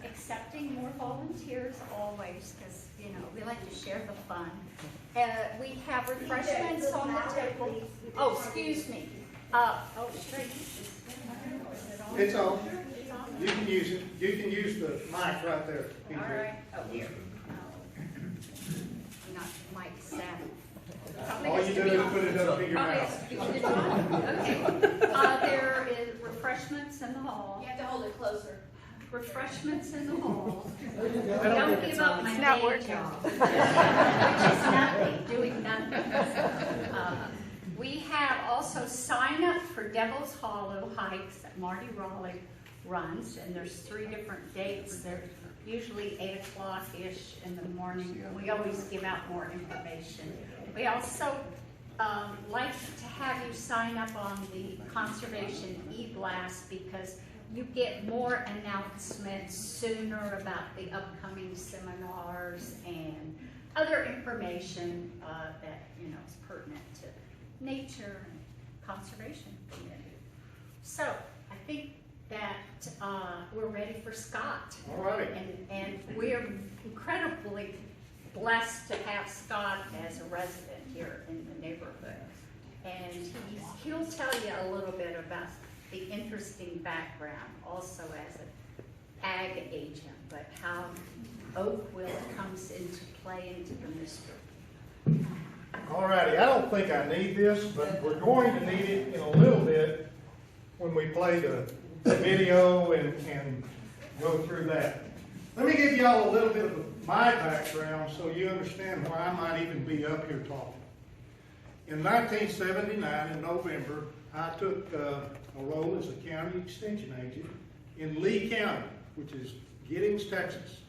accepting more volunteers always, because, you know, we like to share the fun. We have refreshments on the table. Oh, excuse me. Straight. It's on. You can use it. You can use the mic right there. All right. Oh, here. Not mic savvy. All you do is put it up to your mouth. Okay. There is refreshments in the hall. You have to hold it closer. Refreshments in the hall. I Don't give up my day job, which is nothing, doing nothing. We have also sign up for Devil's Hollow hikes that Marty Raleigh runs, and there's 3 different dates. They're usually 8 o'clock-ish in the morning. We always give out more information. We also like to have you sign up on the Conservation e-blast because you get more announcements sooner about the upcoming seminars and other information that, you know, is pertinent to nature and conservation community. So I think that we're ready for Scott. All right. And we're incredibly blessed to have Scott as a resident here in the neighborhood. And he'll tell you a little bit about the interesting background also as an ag agent, but how oak wilt comes into play into the mystery. Alrighty, I don't think I need this, but we're going to need it in a little bit when we play the video and go through that. Let me give y'all a little bit of my background so you understand why I might even be up here talking. In 1979, in November, I took a role as a county extension agent in Lee County, which is Giddings, Texas.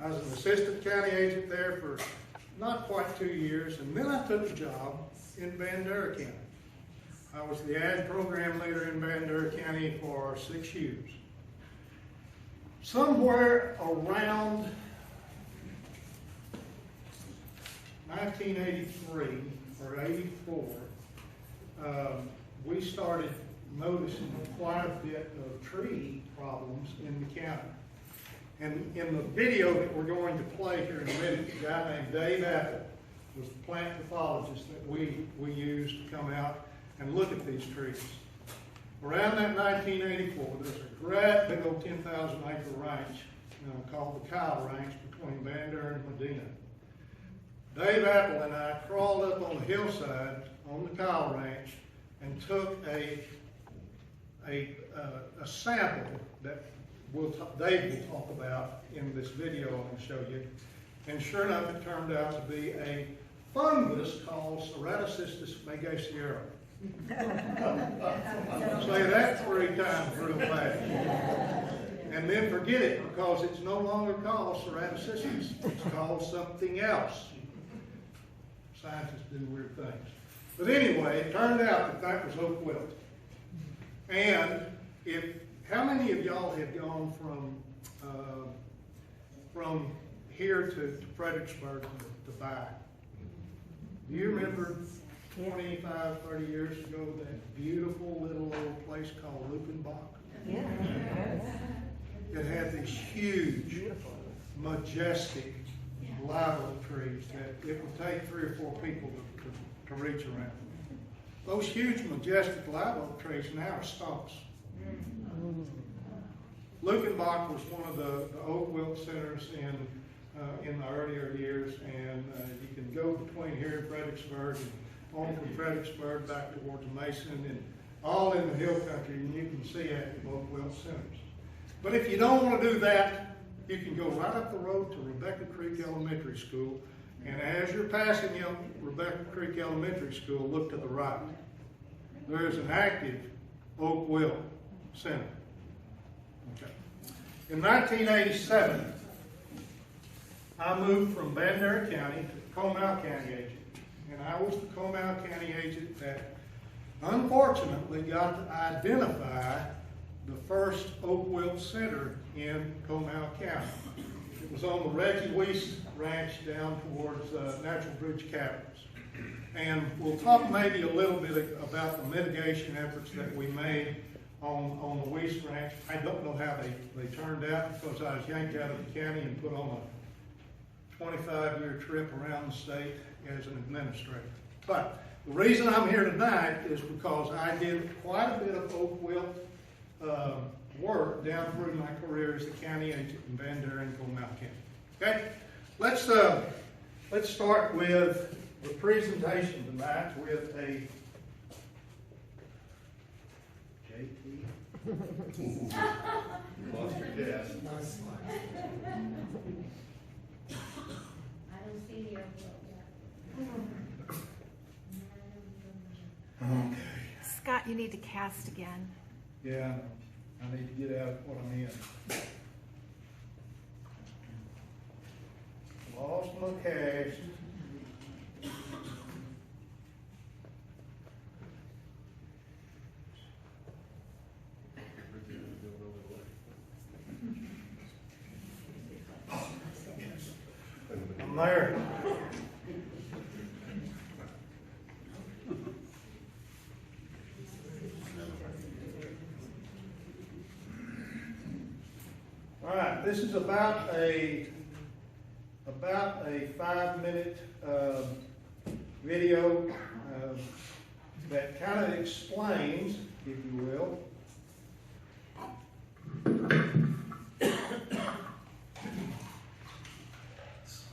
I was an assistant county agent there for not quite 2 years, and then I took a job in Bandera County. I was the ag program leader in Bandera County for 6 years. Somewhere around 1983 or 84, we started noticing quite a bit of tree problems in the county. And in the video that we're going to play here in a minute, a guy named Dave Apple was the plant pathologist that we used to come out and look at these trees. Around that 1984, there's a great big old 10,000 acre ranch called the Kyle Ranch between Bandera and Medina. Dave Apple and I crawled up on the hillside on the Kyle Ranch and took a sample that Dave will talk about in this video I'm going to show you. And sure enough, it turned out to be a fungus called Ceratocystis megacearum. Say that 3 times real fast. And then forget it, because it's no longer called ceratocystis. It's called something else. Scientists do weird things. But anyway, it turned out that that was oak wilt. And how many of y'all have gone from here to Fredericksburg to buy? Do you remember 25, 30 years ago that beautiful little old place called Lukenbach? Yeah. It had these huge, majestic live oak trees that it would take 3 or 4 people to reach around. Those huge, majestic live oak trees now are stumps. Lukenbach was one of the oak wilt centers in the earlier years, and you can go between here and Fredericksburg and on from Fredericksburg back towards Mason and all in the hill country, and you can see active oak wilt centers. But if you don't want to do that, you can go right up the road to Rebecca Creek Elementary School, and as you're passing Rebecca Creek Elementary School, look to the right. There is an active oak wilt center. Okay. In 1987, I moved from Bandera County to Comal County agent. And I was the Comal County agent that unfortunately got to identify the first oak wilt center in Comal County. It was on the Reggie Weiss Ranch down towards Natural Bridge Caverns. And we'll talk maybe a little bit about the mitigation efforts that we made on the Weiss Ranch. I don't know how they turned out because I was yanked out of the county and put on a 25-year trip around the state as an administrator. But the reason I'm here tonight is because I did quite a bit of oak wilt work down through my career as a county agent in Van Buren and Comal County. Okay, let's start with the presentation tonight with a JT. Lost your desk. I don't see the envelope yet. Okay. Scott, you need to cast again. Yeah, I need to get out of what I'm in. Lost my cash. I'm there. All right, this is about a 5-minute video that kind of explains, if you will,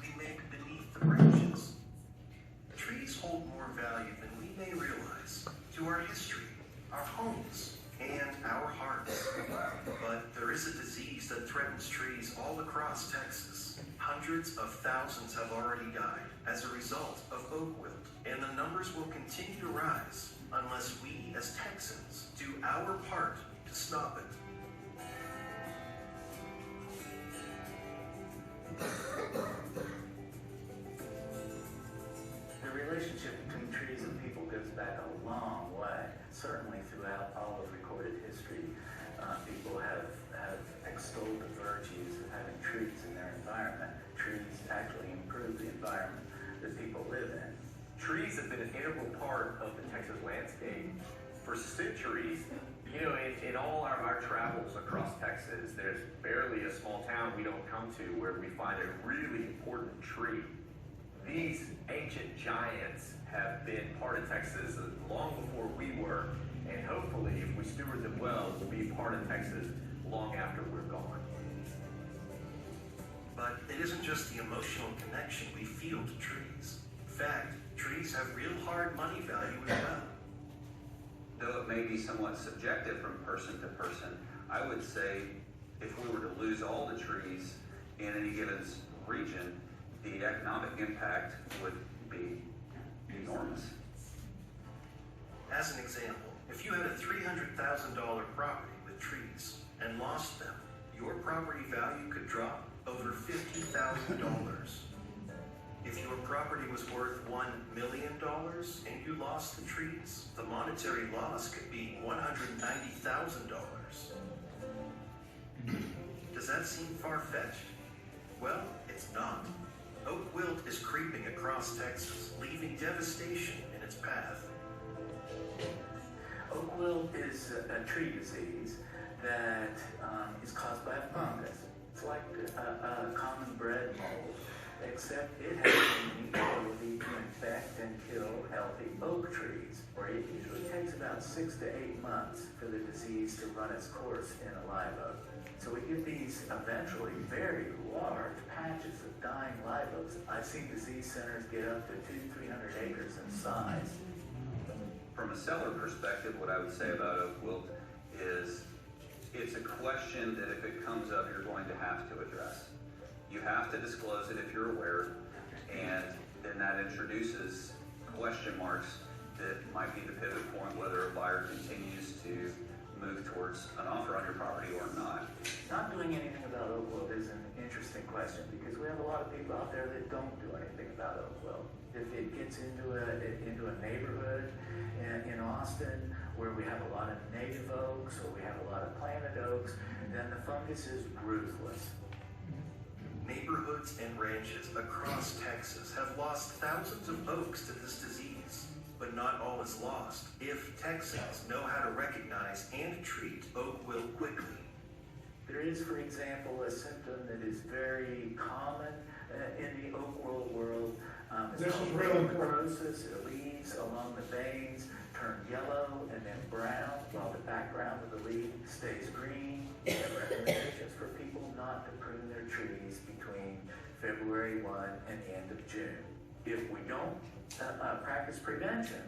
we make beneath the branches. Trees hold more value than we may realize to our history, our homes, and our hearts. But there is a disease that threatens trees all across Texas. Hundreds of thousands have already died as a result of oak wilt, and the numbers will continue to rise unless we as Texans do our part to stop it. The relationship between trees and people goes back a long way. Certainly throughout all of recorded history, people have extolled the virtues of having trees in their environment. Trees actually improve the environment that people live in. Trees have been an integral part of the Texas landscape for centuries. You know, in all our travels across Texas, there's barely a small town we don't come to where we find a really important tree. These ancient giants have been part of Texas long before we were, and hopefully, if we steward them well, will be part of Texas long after we're gone. But it isn't just the emotional connection we feel to trees. In fact, trees have real hard money value as well. Though it may be somewhat subjective from person to person, I would say if we were to lose all the trees in any given region, the economic impact would be enormous. As an example, if you had a $300,000 property with trees and lost them, your property value could drop over $50,000. If your property was worth $1 million and you lost the trees, the monetary loss could be $190,000. Does that seem far-fetched? Well, it's not. Oak wilt is creeping across Texas, leaving devastation in its path. Oak wilt is a tree disease that is caused by a fungus. It's like a common bread mold, except it has the unique ability to infect and kill healthy oak trees, where it usually takes about 6 to 8 months for the disease to run its course in a live oak. So we get these eventually very large patches of dying live oaks. I've seen disease centers get up to 200-300 acres in size. From a seller perspective, what I would say about oak wilt is it's a question that if it comes up, you're going to have to address. You have to disclose it if you're aware, and then that introduces question marks that might be the pivot point whether a buyer continues to move towards an offer on your property or not. Not doing anything about oak wilt is an interesting question because we have a lot of people out there that don't do anything about oak wilt. If it gets into a neighborhood in Austin where we have a lot of native oaks or we have a lot of planted oaks, then the fungus is ruthless. Neighborhoods and ranches across Texas have lost thousands of oaks to this disease. but not all is lost if Texans know how to recognize and treat oak wilt quickly. There is, for example, a symptom that is very common in the oak wilt world. It's This called is really important. necrosis. The leaves along the veins turn yellow and then brown, while the background of the leaf stays green. We have recommendations for people not to prune their trees between February 1 and the end of June. If we don't practice prevention,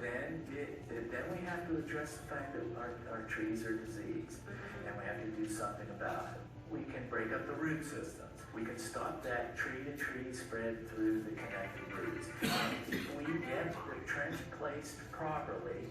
then we have to address the fact that our trees are diseased, and we have to do something about it. We can break up the root systems. We can stop that tree-to-tree spread through the connected roots. And if we get the trench placed properly,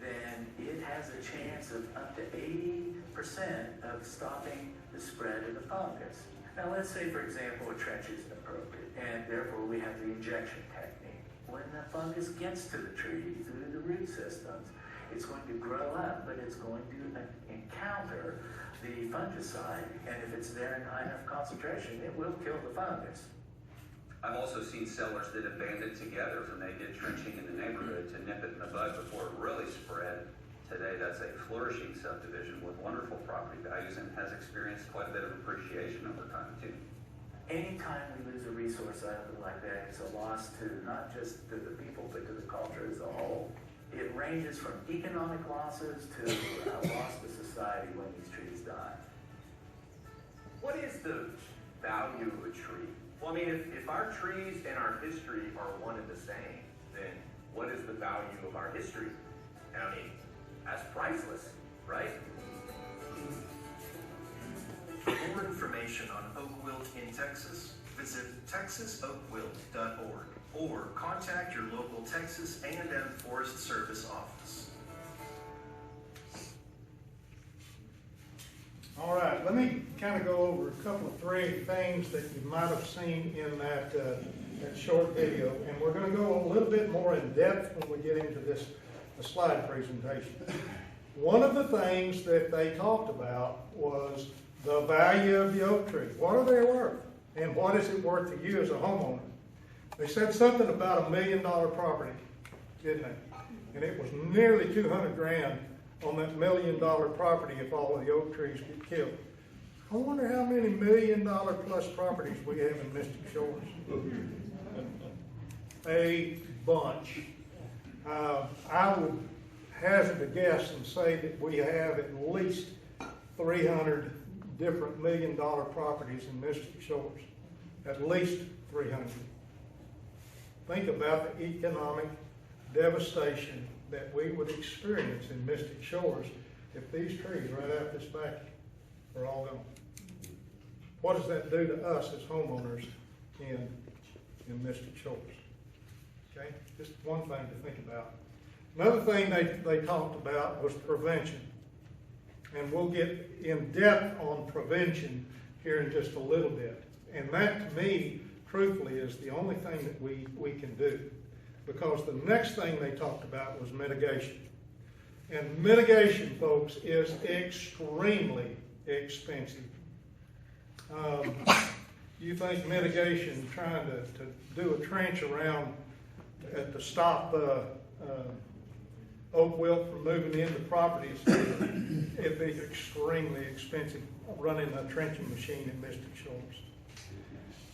then it has a chance of up to 80% of stopping the spread of the fungus. Now let's say, for example, a trench isn't appropriate, and therefore we have the injection technique. When the fungus gets to the tree through the root systems, it's going to grow up, but it's going to encounter the fungicide, and if it's there in high enough concentration, it will kill the fungus. I've also seen sellers that have banded together when they did trenching in the neighborhood to nip it in the bud before it really spread. Today, that's a flourishing subdivision with wonderful property values and has experienced quite a bit of appreciation over time, too. Anytime we lose a resource island like that, it's a loss to not just to the people, but to the culture as a whole. It ranges from economic losses to a loss to society when these trees die. What is the value of a tree? Well, I mean, if our trees and our history are one and the same, then what is the value of our history? And I mean, that's priceless, right? For more information on oak wilt in Texas, visit texasoakwilt.org or contact your local Texas A&M Forest Service office. All right, let me kind of go over a couple of things that you might have seen in that short video, and we're going to go a little bit more in depth when we get into the slide presentation. One of the things that they talked about was the value of the oak tree. What are they worth? And what is it worth to you as a homeowner? They said something about $1 million property, didn't they? And it was nearly 200 grand on that $1 million property if all of the oak trees get killed. I wonder how many $1 million plus properties we have in Mystic Shores. A bunch. I would hazard a guess and say that we have at least 300 different $1 million properties in Mystic Shores. At least 300. Think about the economic devastation that we would experience in Mystic Shores if these trees right out this back are all gone. What does that do to us as homeowners in Mystic Shores? Okay, just one thing to think about. Another thing they talked about was prevention. And we'll get in depth on prevention here in just a little bit. And that, to me, truthfully, is the only thing that we can do. Because the next thing they talked about was mitigation. And mitigation, folks, is extremely expensive. You think mitigation, trying to do a trench around to stop oak wilt from moving into properties, it'd be extremely expensive running a trenching machine in Mystic Shores.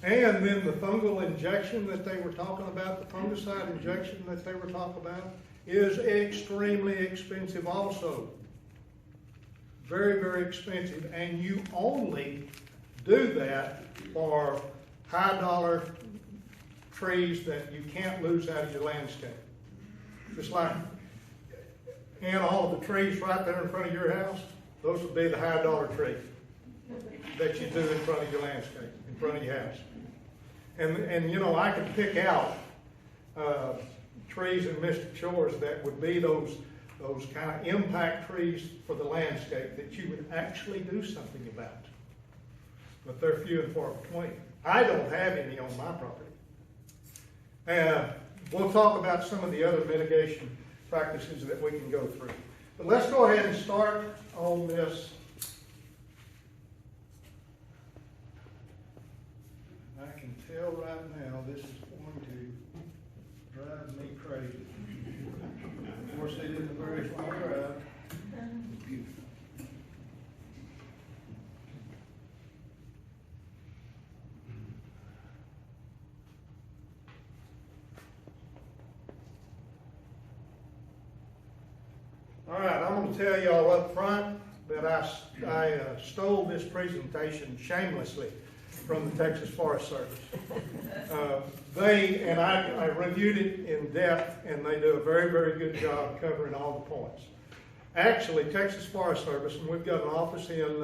And then the fungal injection that they were talking about, the fungicide injection that they were talking about, is extremely expensive also. Very, very expensive. And you only do that for high dollar trees that you can't lose out of your landscape. Just like, and all of the trees right there in front of your house, those would be the high dollar trees that you do in front of your landscape, in front of your house. And you know, I could pick out trees in Mystic Shores that would be those kind of impact trees for the landscape that you would actually do something about. But they're few and far between. I don't have any on my property. We'll talk about some of the other mitigation practices that we can go through. But let's go ahead and start on this. I can tell right now this is going to drive me crazy. proceed in the various way around. All right, I'm going to tell y'all up front that I stole this presentation shamelessly from the Texas Forest Service. I reviewed it in depth, and they do a very, very good job covering all the points. Actually, Texas Forest Service, and we've got an office in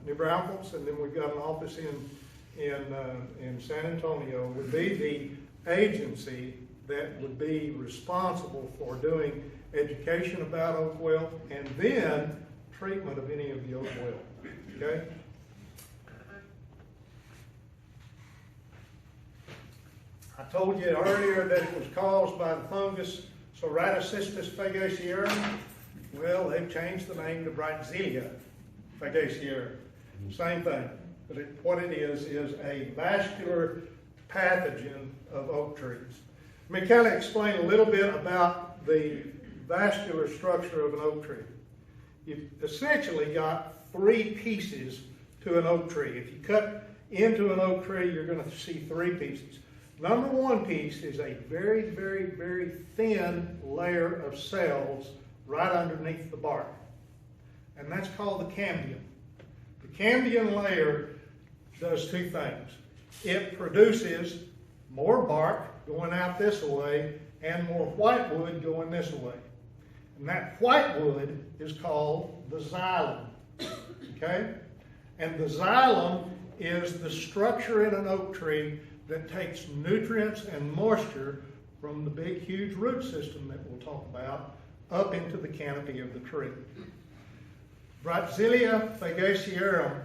New Braunfels, and then we've got an office in San Antonio, would be the agency that would be responsible for doing education about oak wilt and then treatment of any of the oak wilt. Okay? I told you earlier that it was caused by the fungus Ceratocystis fagacearum. Well, they've changed the name to Brightzelia fagacearum. Same thing. But what it is a vascular pathogen of oak trees. Let me kind of explain a little bit about the vascular structure of an oak tree. You've essentially got three pieces to an oak tree. If you cut into an oak tree, you're going to see three pieces. Number one piece is a very, very, very thin layer of cells right underneath the bark. And that's called the cambium. The cambium layer does two things. It produces more bark going out this way and more whitewood going this way. And that whitewood is called the xylem. Okay? And the xylem is the structure in an oak tree that takes nutrients and moisture from the big, huge root system that we'll talk about up into the canopy of the tree. Brightzelia fagacearum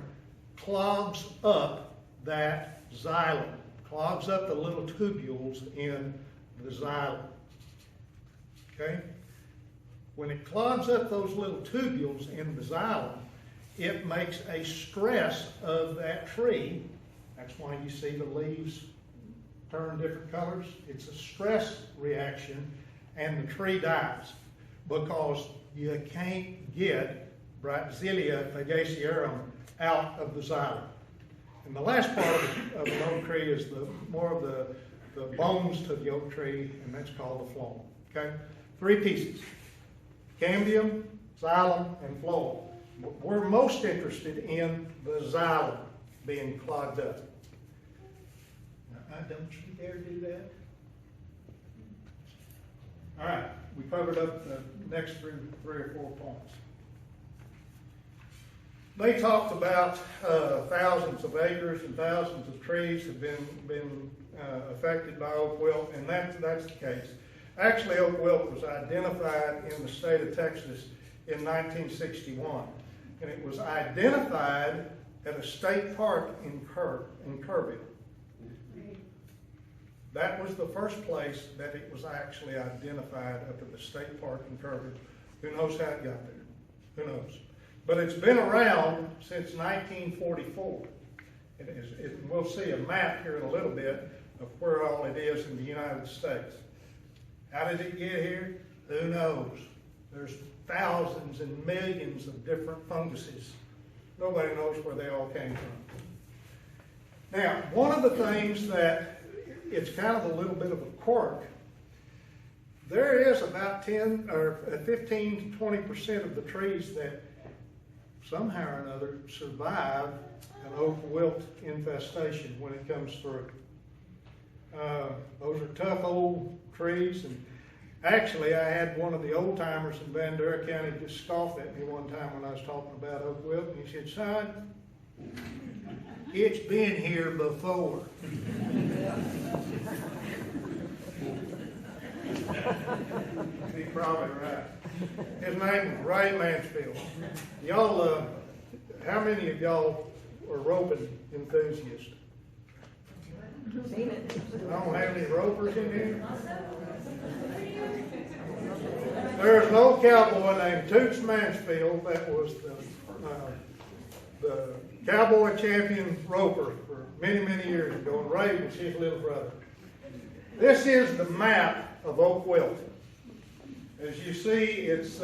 clogs up that xylem, clogs up the little tubules in the xylem. Okay? When it clogs up those little tubules in the xylem, it makes a stress of that tree. That's why you see the leaves turn different colors. It's a stress reaction, and the tree dies because you can't get Brightzelia fagacearum out of the xylem. And the last part of an oak tree is more of the bones to the oak tree, and that's called the phloem. Okay? Three pieces: cambium, xylem, and phloem. We're most interested in the xylem being clogged up. Now, don't you dare do that. All right, we covered up the next three or four points. They talked about thousands of acres and thousands of trees have been affected by oak wilt, and that's the case. Actually, oak wilt was identified in the state of Texas in 1961, and it was identified at a state park in Kerrville. That was the first place that it was actually identified, up at the state park in Kerrville. Who knows how it got there? Who knows? But it's been around since 1944. We'll see a map here in a little bit of where all it is in the United States. How did it get here? Who knows? There's thousands and millions of different funguses. Nobody knows where they all came from. Now, one of the things that it's kind of a little bit of a quirk. There is about 10 or 15 to 20% of the trees that somehow or another survive an oak wilt infestation when it comes through. Those are tough old trees, and actually I had one of the old timers in Bandera County just scoff at me one time when I was talking about oak wilt, and he said, "Son, it's been here before." He's probably right. His name was Ray Mansfield. Y'all, how many of y'all are roping enthusiasts? I don't have any ropers in here. There's an old cowboy named Toots Mansfield that was the cowboy champion roper for many, many years ago, and Ray was his little brother. This is the map of oak wilt. As you see, it's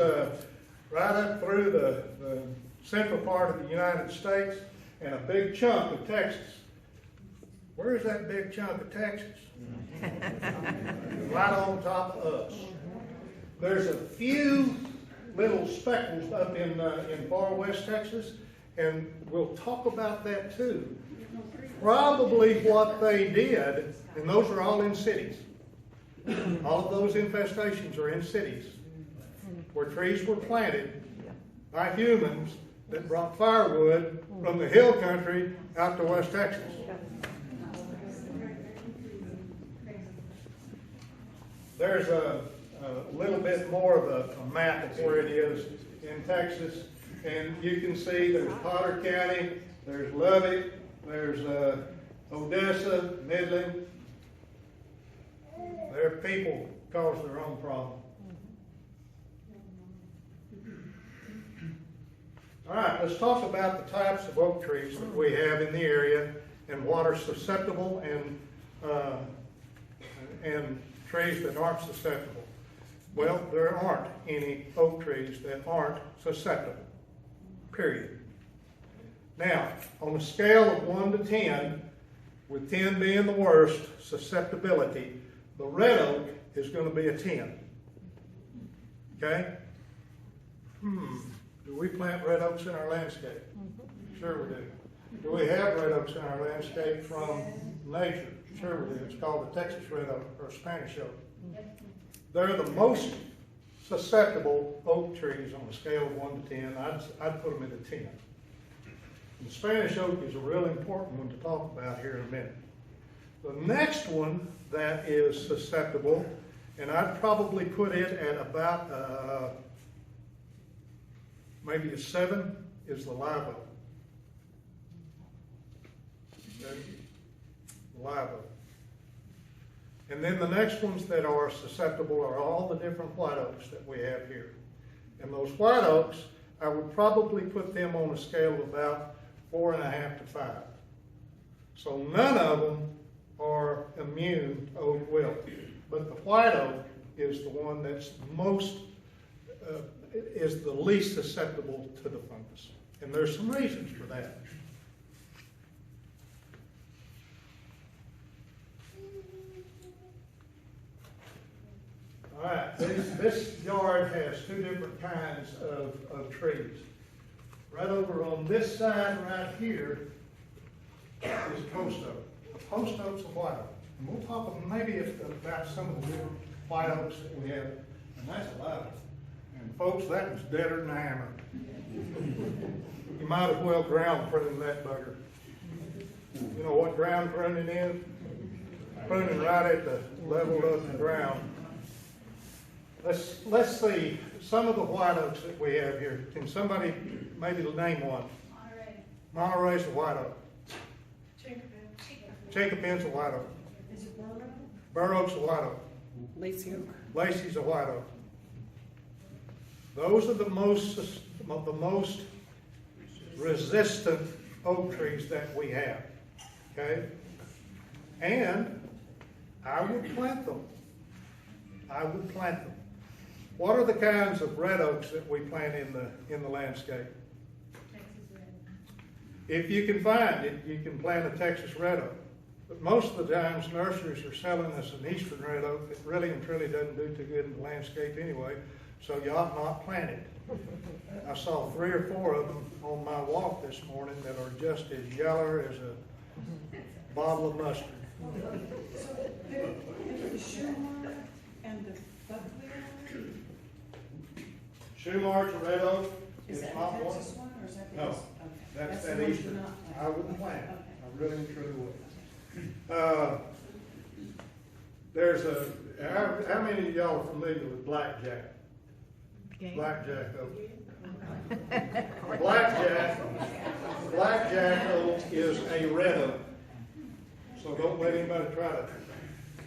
right up through the central part of the United States and a big chunk of Texas. Where's that big chunk of Texas? Right on top of us. There's a few little speckles up in far west Texas, and we'll talk about that too. Probably what they did, and those are all in cities. All of those infestations are in cities where trees were planted by humans that brought firewood from the hill country out to West Texas. There's a little bit more of a map of where it is in Texas, and you can see there's Potter County, there's Lubbock, there's Odessa, Midland. Their people cause their own problem. All right, let's talk about the types of oak trees that we have in the area and what are susceptible and trees that aren't susceptible. Well, there aren't any oak trees that aren't susceptible, period. Now, on a scale of 1 to 10, with 10 being the worst susceptibility, the red oak is going to be a 10. Okay? Do we plant red oaks in our landscape? Sure we do. Do we have red oaks in our landscape from nature? Sure we do. It's called the Texas red oak or Spanish oak. They're the most susceptible oak trees on a scale of 1 to 10. I'd put them at a 10. The Spanish oak is a really important one to talk about here in a minute. The next one that is susceptible, and I'd probably put it at about maybe a 7, is the live oak. Okay? Live oak. And then the next ones that are susceptible are all the different white oaks that we have here. And those white oaks, I would probably put them on a scale of about 4.5 to 5. So none of them are immune to oak wilt. But the white oak is the one that's is the least susceptible to the fungus. And there's some reasons for that. All right, this yard has 2 different kinds of trees. Right over on this side right here is post oak. A post oak's a white oak. And we'll talk maybe about some of the different white oaks that we have. And that's a lot of them. And folks, that was deader than a hammer. You might as well ground prune that bugger. You know what ground pruning is? Pruning right at the level of the ground. Let's see some of the white oaks that we have here. Can somebody maybe name one? Monterey's a white oak. Jacobin's a white oak. Is it Burr Oak? Burr Oak's a white oak. Lacey Oak. Lacey's a white oak. Those are the most resistant oak trees that we have. Okay? And I would plant them. I would plant them. What are the kinds of red oaks that we plant in the landscape? Texas red. If you can find it, you can plant a Texas red oak. But most of the times, nurseries are selling us an eastern red oak that really and truly doesn't do too good in the landscape anyway, so you ought not plant it. I saw 3 or 4 of them on my walk this morning that are just as yellow as a bottle of mustard. So there's the Schumann and the Buckley. Schumar's a red oak. Is It's that not the one. Texas one or is that the No, East? Okay. that's the that one eastern. you're not planting. I wouldn't plant it. Okay. I really and truly would. There's how many of y'all are familiar with blackjack? Okay. Blackjack oak. Blackjack oak is a red oak. So don't let anybody try to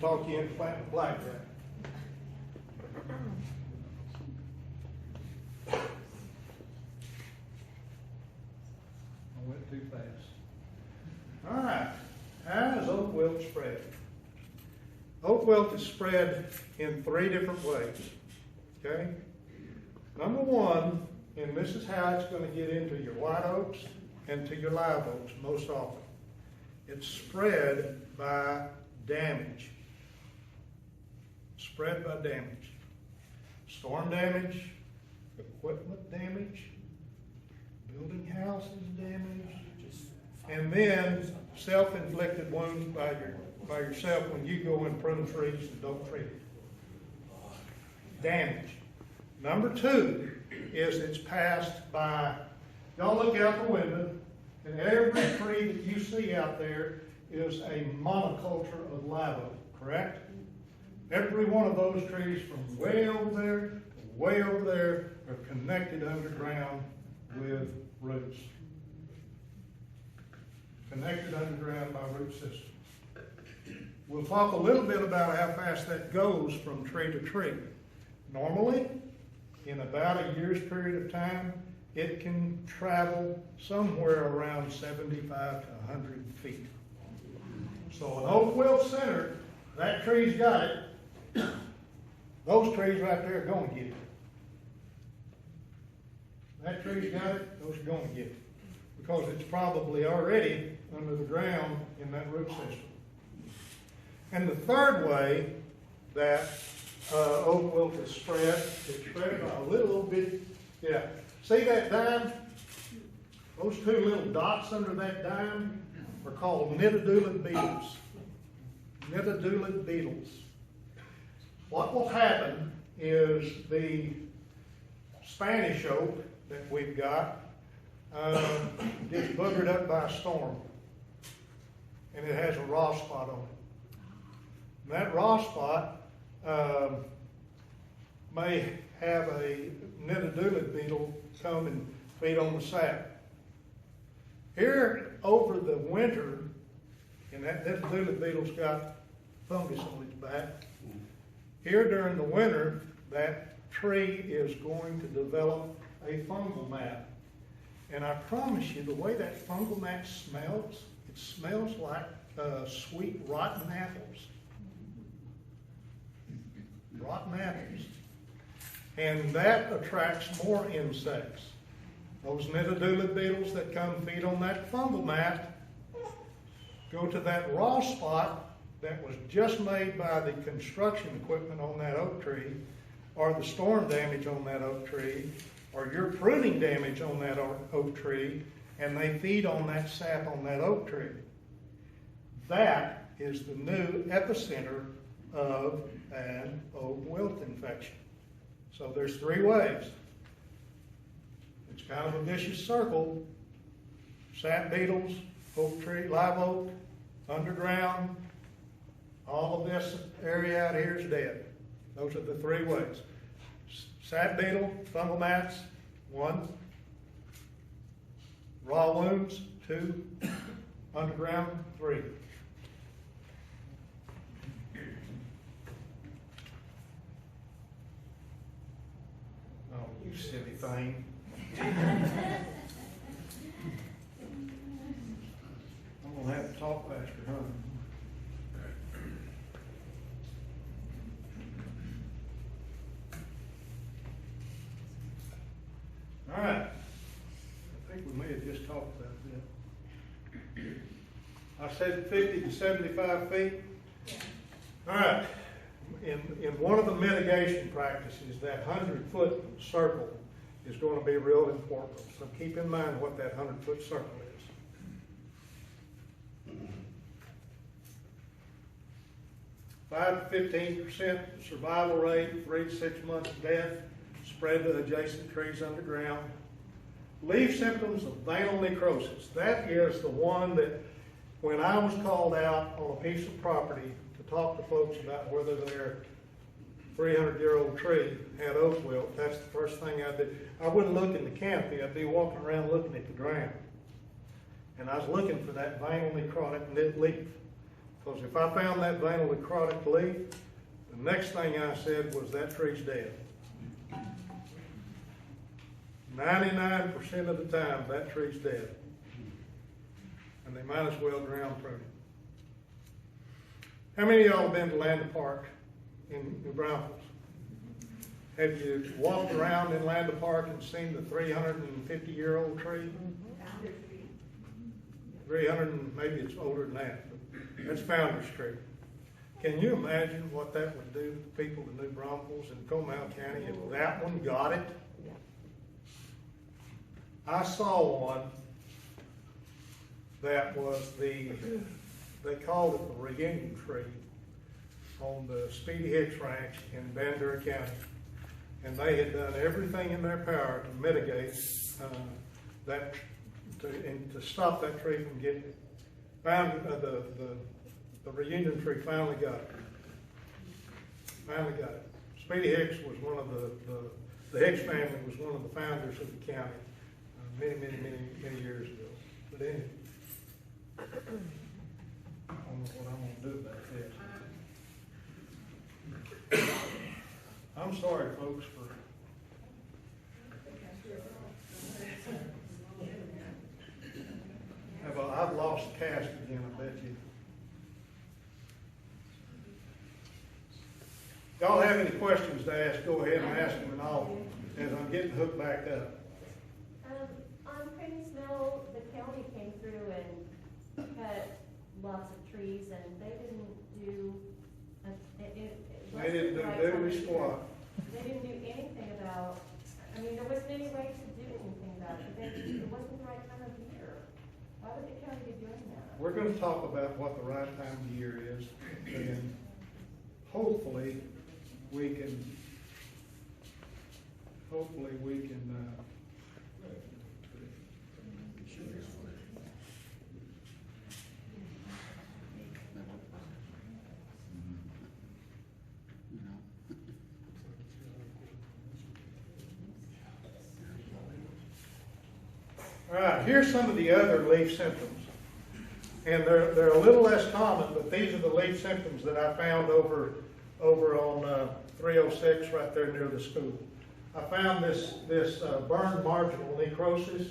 talk you into planting blackjack. I went too fast. All right. How is oak wilt spread? Oak wilt is spread in 3 different ways. okay? Number one, and this is how it's gonna get into your white oaks and to your live oaks most often. It's spread by damage. Spread by damage. Storm damage, equipment damage, building houses damage, and then self-inflicted wounds by yourself when you go and prune trees and don't treat it. Damage. Number two is it's passed by, y'all look out the window, and every tree that you see out there is a monoculture of live oak, correct? Every one of those trees from way over there to way over there are connected underground with roots. Connected underground by root systems. We'll talk a little bit about how fast that goes from tree to tree. Normally, in about a year's period of time, it can travel somewhere around 75 to 100 feet. So an oak wilt center, that tree's got it. Those trees right there are going to get it. That tree's got it, those are going to get it. Because it's probably already under the ground in that root system. And the third way that oak wilt is spread, it's spread by a little bit, yeah. See that dime? Those two little dots under that dime are called nitidulid beetles. Nitidulid beetles. What will happen is the Spanish oak that we've got gets boogered up by a storm, and it has a raw spot on it. And that raw spot may have a nitidulid beetle come and feed on the sap. Here over the winter, and that nitidulid beetle's got fungus on its back. Here during the winter, that tree is going to develop a fungal mat. And I promise you, the way that fungal mat smells, it smells like sweet rotten apples. Rotten apples. And that attracts more insects. Those nitidulid beetles that come feed on that fungal mat go to that raw spot that was just made by the construction equipment on that oak tree, or the storm damage on that oak tree, or your pruning damage on that oak tree, and they feed on that sap on that oak tree. That is the new epicenter of an oak wilt infection. So there's three ways. It's kind of a vicious circle. Sap beetles, oak tree, live oak, underground, all of this area out here is dead. Those are the three ways. Sap beetle, fungal mats, 1. Raw wounds, 2. Underground, 3. Oh, you silly thing. I'm gonna have to talk faster, huh? All right. I think we may have just talked about that. I said 50 to 75 feet. All right. In one of the mitigation practices, that 100-foot circle is going to be real important. So keep in mind what that 100-foot circle is. 5 to 15% survival rate, 3 to 6 months of death, spread to adjacent trees underground. Leaf symptoms of veinal necrosis. That is the one that when I was called out on a piece of property to talk to folks about whether their 300-year-old tree had oak wilt, that's the first thing I did. I wouldn't look in the canopy, I'd be walking around looking at the ground. And I was looking for that veinal necrotic leaf. Because if I found that veinal necrotic leaf, the next thing I said was that tree's dead. 99% of the time, that tree's dead. And they might as well ground prune it. How many of y'all have been to Land Park in New Braunfels? Have you walked around in Landa Park and seen the 350-year-old tree? 300, and maybe it's older than that, but that's Founder's Tree. Can you imagine what that would do to the people of New Braunfels and Comal County if that one got it? I saw one that was they called it the reunion tree on the Speedy Hicks Ranch in Bandura County. And they had done everything in their power to mitigate to stop that tree from getting it. The reunion tree finally got it. Finally got it. Speedy Hicks was one of the Hicks family was one of the founders of the county many years ago. But anyway, I don't know what I'm going to do about that. I'm sorry, folks, for I've lost cast again, I bet you. Y'all have any questions to ask, go ahead and ask them, and as I'm getting hooked back up. On Prince Mill, the county came through and cut lots of trees, and they didn't do, They didn't do diddly squat. They didn't do anything about, I mean, there wasn't any way to do anything about it, it wasn't the right time of year. Why would the county be doing that? We're going to talk about what the right time of year is, and hopefully we can. All right, here's some of the other leaf symptoms. And they're a little less common, but these are the leaf symptoms that I found over on 306 right there near the school. I found this burned marginal necrosis.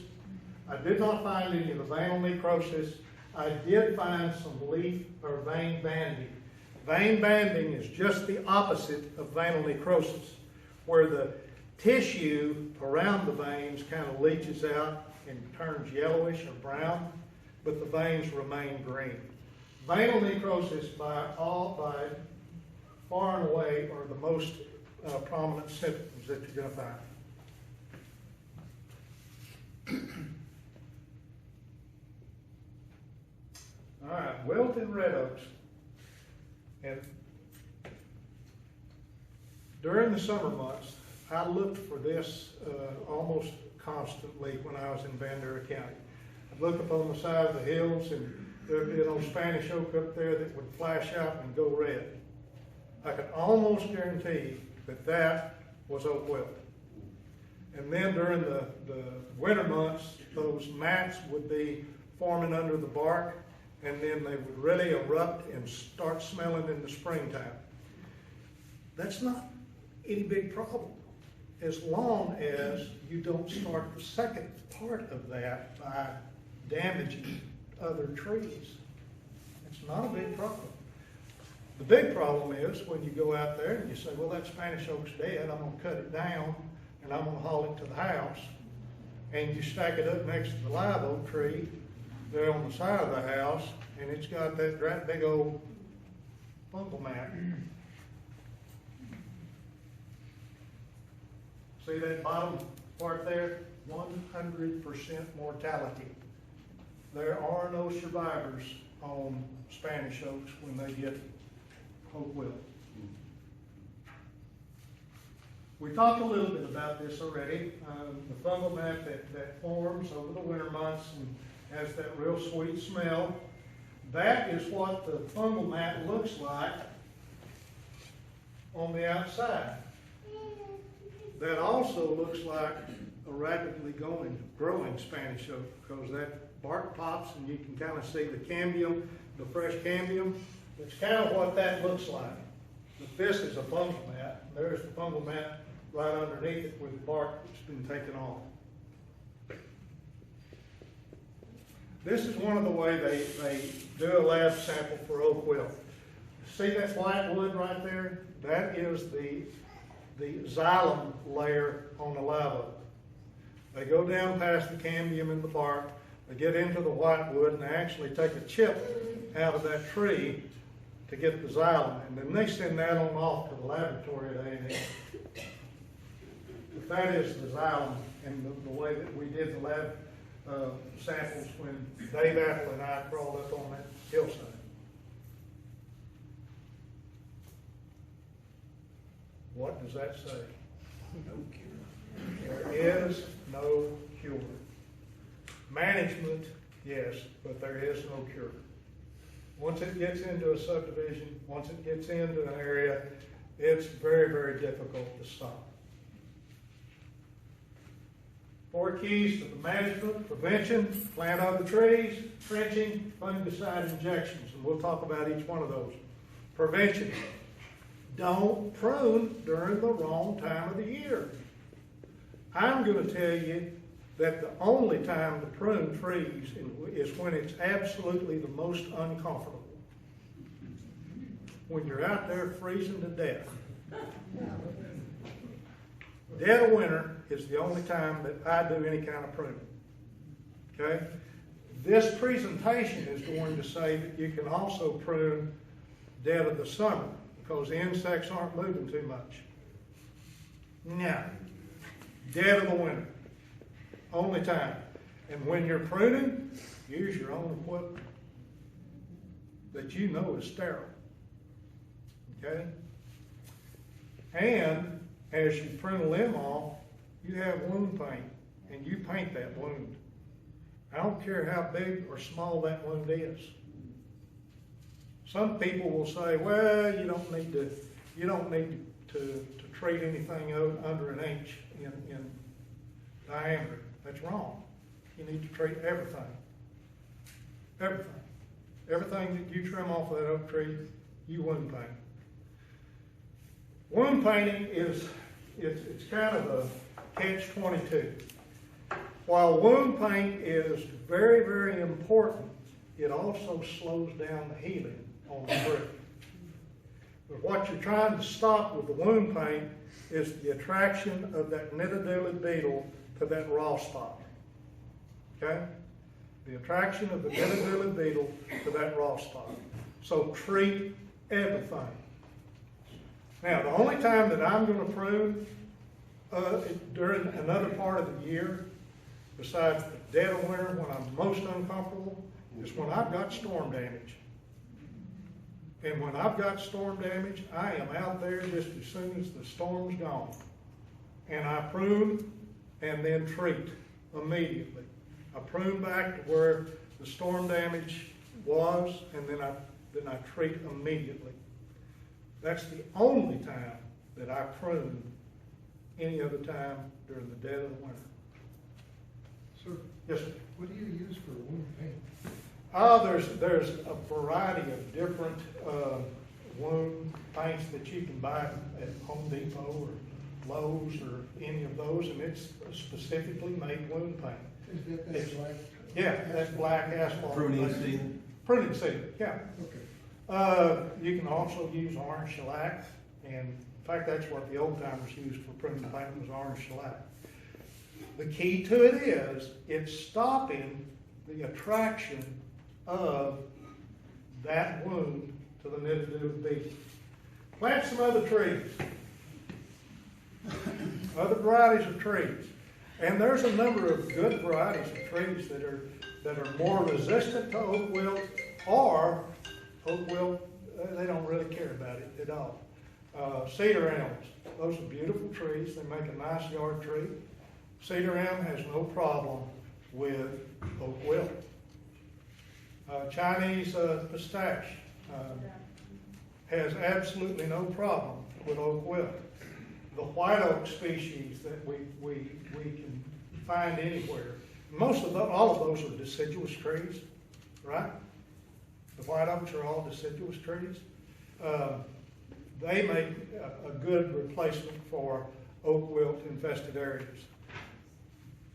I did not find any of the veinal necrosis. I did find some leaf or vein banding. Vein banding is just the opposite of veinal necrosis, where the tissue around the veins kind of leaches out and turns yellowish or brown, but the veins remain green. Veinal necrosis by far and away are the most prominent symptoms that you're going to find. All right, wilt and red oaks. And during the summer months, I looked for this almost constantly when I was in Bandura County. I'd look up on the side of the hills, and there'd be an old Spanish oak up there that would flash out and go red. I could almost guarantee that was oak wilt. And then during the winter months, those mats would be forming under the bark, and then they would really erupt and start smelling in the springtime. That's not any big problem, as long as you don't start the second part of that by damaging other trees. It's not a big problem. The big problem is when you go out there and you say, well, that Spanish oak's dead, I'm going to cut it down and I'm going to haul it to the house, and you stack it up next to the live oak tree there on the side of the house, and it's got that big old fungal mat. See that bottom part there? 100% mortality. There are no survivors on Spanish oaks when they get oak wilt. We talked a little bit about this already. The fungal mat that forms over the winter months and has that real sweet smell. That is what the fungal mat looks like on the outside. That also looks like a rapidly growing Spanish oak, because that bark pops and you can kind of see the cambium, the fresh cambium. It's kind of what that looks like. But this is a fungal mat. There's the fungal mat right underneath it with the bark that's been taken off. This is one of the ways they do a lab sample for oak wilt. See that white wood right there? That is the the xylem layer on the live oak. They go down past the cambium in the bark, they get into the whitewood, and they actually take a chip out of that tree to get the xylem, and then they send that on off to the laboratory at A&M. But that is the xylem, and the way that we did the lab samples when Dave Apple and I crawled up on that hillside. What does that say? No cure. There is no cure. Management, yes, but there is no cure. Once it gets into a subdivision, once it gets into an area, it's very, very difficult to stop. 4 keys to the management: prevention, plant other trees, trenching, fungicide injections, and we'll talk about each one of those. Prevention. Don't prune during the wrong time of the year. I'm going to tell you that the only time to prune trees is when it's absolutely the most uncomfortable. When you're out there freezing to death. Dead of winter is the only time that I do any kind of pruning. Okay? This presentation is going to say that you can also prune dead of the summer because the insects aren't moving too much. No. Dead of the winter. Only time. And when you're pruning, use your own equipment that you know is sterile. Okay? And as you prune a limb off, you have wound paint, and you paint that wound. I don't care how big or small that wound is. Some people will say, well, you don't need to treat anything under an inch in diameter. That's wrong. You need to treat everything. Everything. Everything that you trim off of that oak tree, you wound paint. Wound painting it's kind of a catch-22. While wound paint is very, very important, it also slows down the healing on the tree. But what you're trying to stop with the wound paint is the attraction of that nitidilid beetle to that raw spot. Okay? The attraction of the nitidilid beetle to that raw spot. So treat everything. Now, the only time that I'm going to prune during another part of the year, besides the dead of winter when I'm most uncomfortable, is when I've got storm damage. And when I've got storm damage, I am out there just as soon as the storm's gone. And I prune and then treat immediately. I prune back to where the storm damage was, and then I treat immediately. That's the only time that I prune. Any other time during the dead of the winter. Sir, Yes, sir. what do you use for wound paint? There's a variety of different wound paints that you can buy at Home Depot or Lowe's or any of those, and it's specifically made wound paint. Is that black? Yeah, that's black asphalt. Pruning seed? Pruning seed, yeah. Okay. You can also use orange shellac, and in fact, that's what the old timers used for pruning paint was orange shellac. The key to it is it's stopping the attraction of that wound to the nitidilid beetle. Plant some other trees, other varieties of trees, and there's a number of good varieties of trees that are more resistant to oak wilt, or oak wilt they don't really care about it at all. Cedar elms, those are beautiful trees. They make a nice yard tree. Cedar elm has no problem with oak wilt. Chinese pistache has absolutely no problem with oak wilt. The white oak species that we can find anywhere, all of those are deciduous trees, right? The white oaks are all deciduous trees. They make a good replacement for oak wilt infested areas.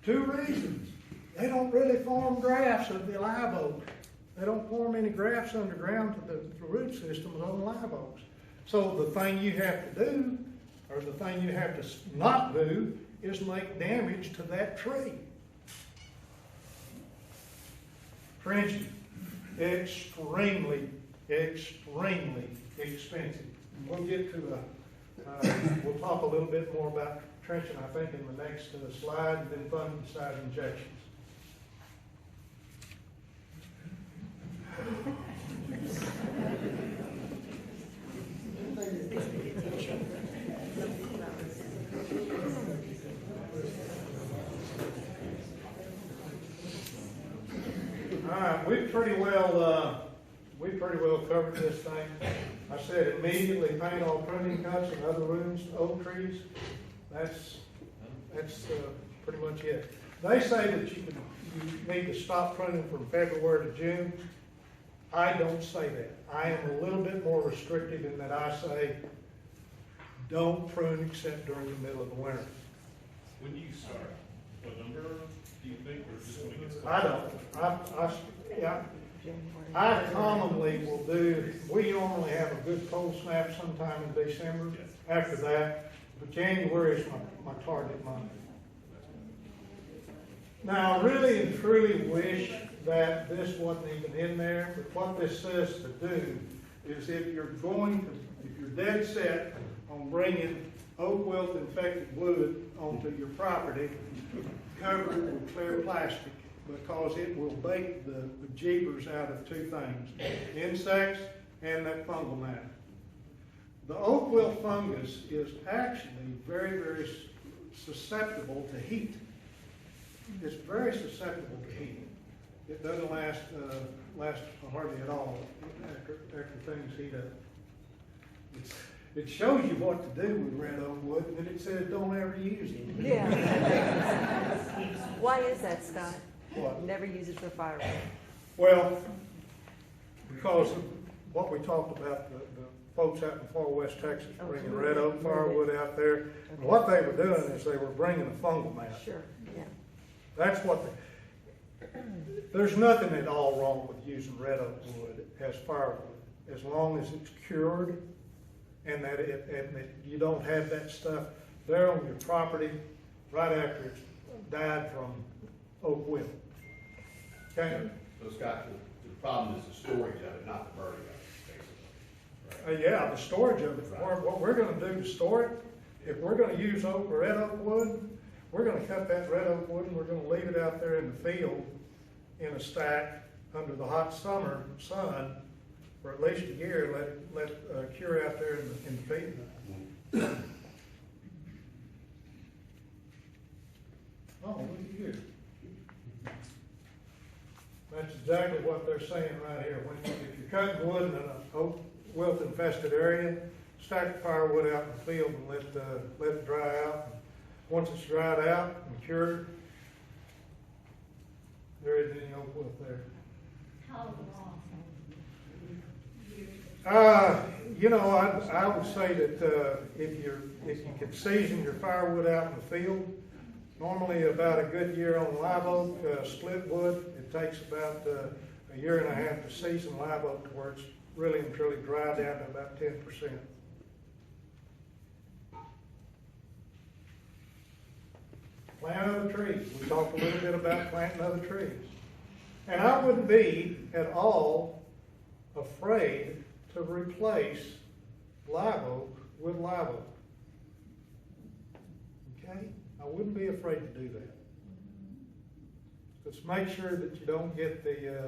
2 reasons. They don't really form grafts of the live oak. They don't form any grafts underground to the root systems on live oaks. So the thing you have to do, or the thing you have to not do, is make damage to that tree. Trenching, extremely, extremely expensive. We'll get to we'll talk a little bit more about trenching, I think, in the next slide, and then fungicide injections. All right, we pretty well covered this thing. I said immediately paint all pruning cuts and other wounds, oak trees. That's pretty much it. They say that you need to stop pruning from February to June. I don't say that. I am a little bit more restrictive in that I say don't prune except during the middle of the winter. When do you start? November, do you think, or just when it gets I don't. I commonly will do, we normally have a good cold snap sometime in December. Yes. After that, but January is my target month. Now, I really and truly wish that this wasn't even in there, but what this says to do is if you're dead set on bringing oak wilt infected wood onto your property, cover it with clear plastic, because it will bait the jeepers out of two things, insects and that fungal matter. The oak wilt fungus is actually very, very susceptible to heat. It's very susceptible to heat. It doesn't last hardly at all after things heat up. It shows you what to do with red oak wood, and then it says don't ever use it. Yeah. Why is that, Scott? What? Never use it for firewood. Well, because of what we talked about, the folks out in far west Texas bringing red oak firewood out there. And what they were doing is they were bringing a fungal mat. Sure, yeah. That's what there's nothing at all wrong with using red oak wood as firewood, as long as it's cured and that you don't have that stuff there on your property right after it's died from oak wilt. Okay? So Scott, the problem is the storage of it, not the burning of it, basically. Yeah, the storage of it. Right. What we're going to do to store it, if we're going to use red oak wood, we're going to cut that red oak wood and we're going to leave it out there in the field in a stack under the hot summer sun for at least a year. Let it cure out there in the field. Oh, look at you. That's exactly what they're saying right here. If you're cutting wood in an oak wilt infested area, stack the firewood out in the field and let it dry out. Once it's dried out and cured, there isn't any oak wilt there. How long? I would say that if you could season your firewood out in the field, normally about a good year on live oak, split wood, it takes about a year and a half to season live oak to where it's really and truly dried down to about 10%. Plant other trees. We talked a little bit about planting other trees. And I wouldn't be at all afraid to replace live oak with live oak. Okay? I wouldn't be afraid to do that. Let's make sure that you don't get the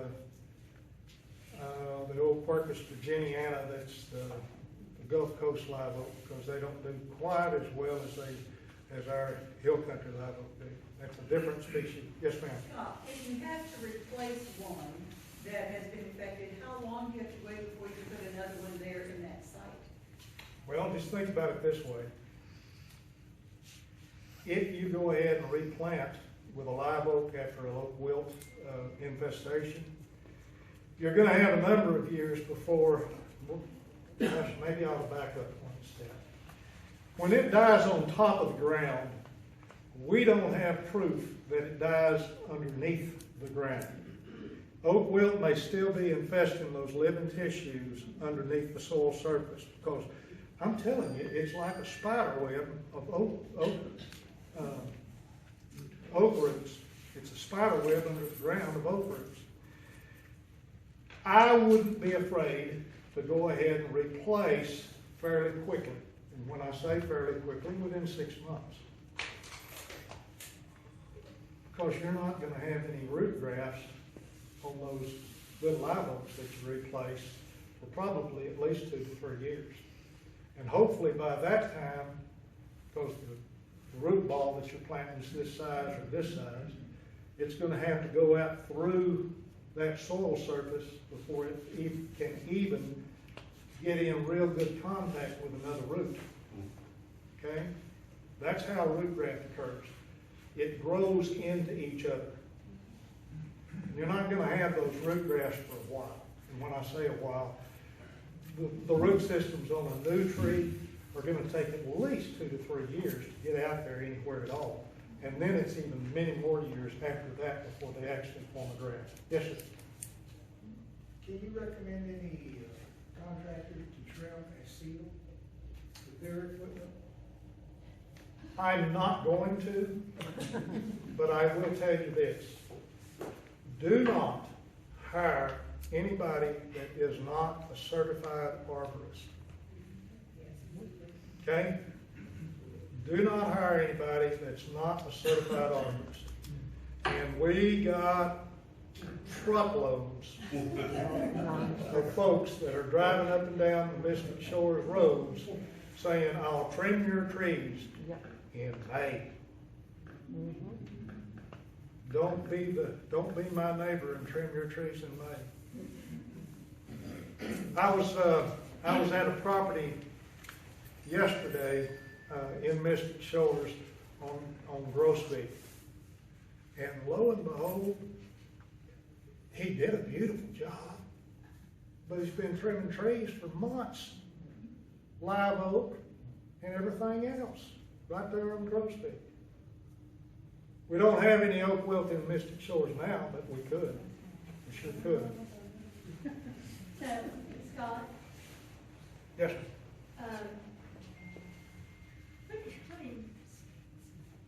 old Quercus virginiana, that's the Gulf Coast live oak, because they don't do quite as well as our hill country live oak do. That's a different species. Yes, ma'am. Scott, if you have to replace one that has been infected, how long do you have to wait before you put another one there in that site? Well, just think about it this way. If you go ahead and replant with a live oak after an oak wilt infestation, you're going to have a number of years before, gosh, maybe I ought to back up one step. When it dies on top of the ground, we don't have proof that it dies underneath the ground. Oak wilt may still be infesting those living tissues underneath the soil surface, because I'm telling you, it's like a spider web of oak roots. It's a spider web under the ground of oak roots. I wouldn't be afraid to go ahead and replace fairly quickly. And when I say fairly quickly, within 6 months. Because you're not gonna have any root grafts on those good live oaks that you replace for probably at least 2 to 3 years. And hopefully by that time, because the root ball that you're planting is this size or this size, it's gonna have to go out through that soil surface before it can even get in real good contact with another root. Okay? That's how root graft occurs. It grows into each other. You're not going to have those root grafts for a while. And when I say a while, the root systems on a new tree are going to take at least 2 to 3 years to get out there anywhere at all. And then it's even many more years after that before they actually form a graft. Yes, sir? Can you recommend any contractors to trim and seal with their equipment? I'm not going to, but I will tell you this. Do not hire anybody that is not a certified arborist. Okay? Do not hire anybody that's not a certified arborist. And we got truckloads of folks that are driving up and down the Mystic Shores roads saying, I'll trim your trees in May. Don't be my neighbor and trim your trees in May. I was at a property yesterday in Mystic Shores on Grosbeak, and lo and behold, he did a beautiful job, but he's been trimming trees for months, live oak and everything else, right there on Grosbeak. We don't have any oak wilt in Mystic Shores now, but we could. We sure could. So, Scott? Yes, sir. I mean,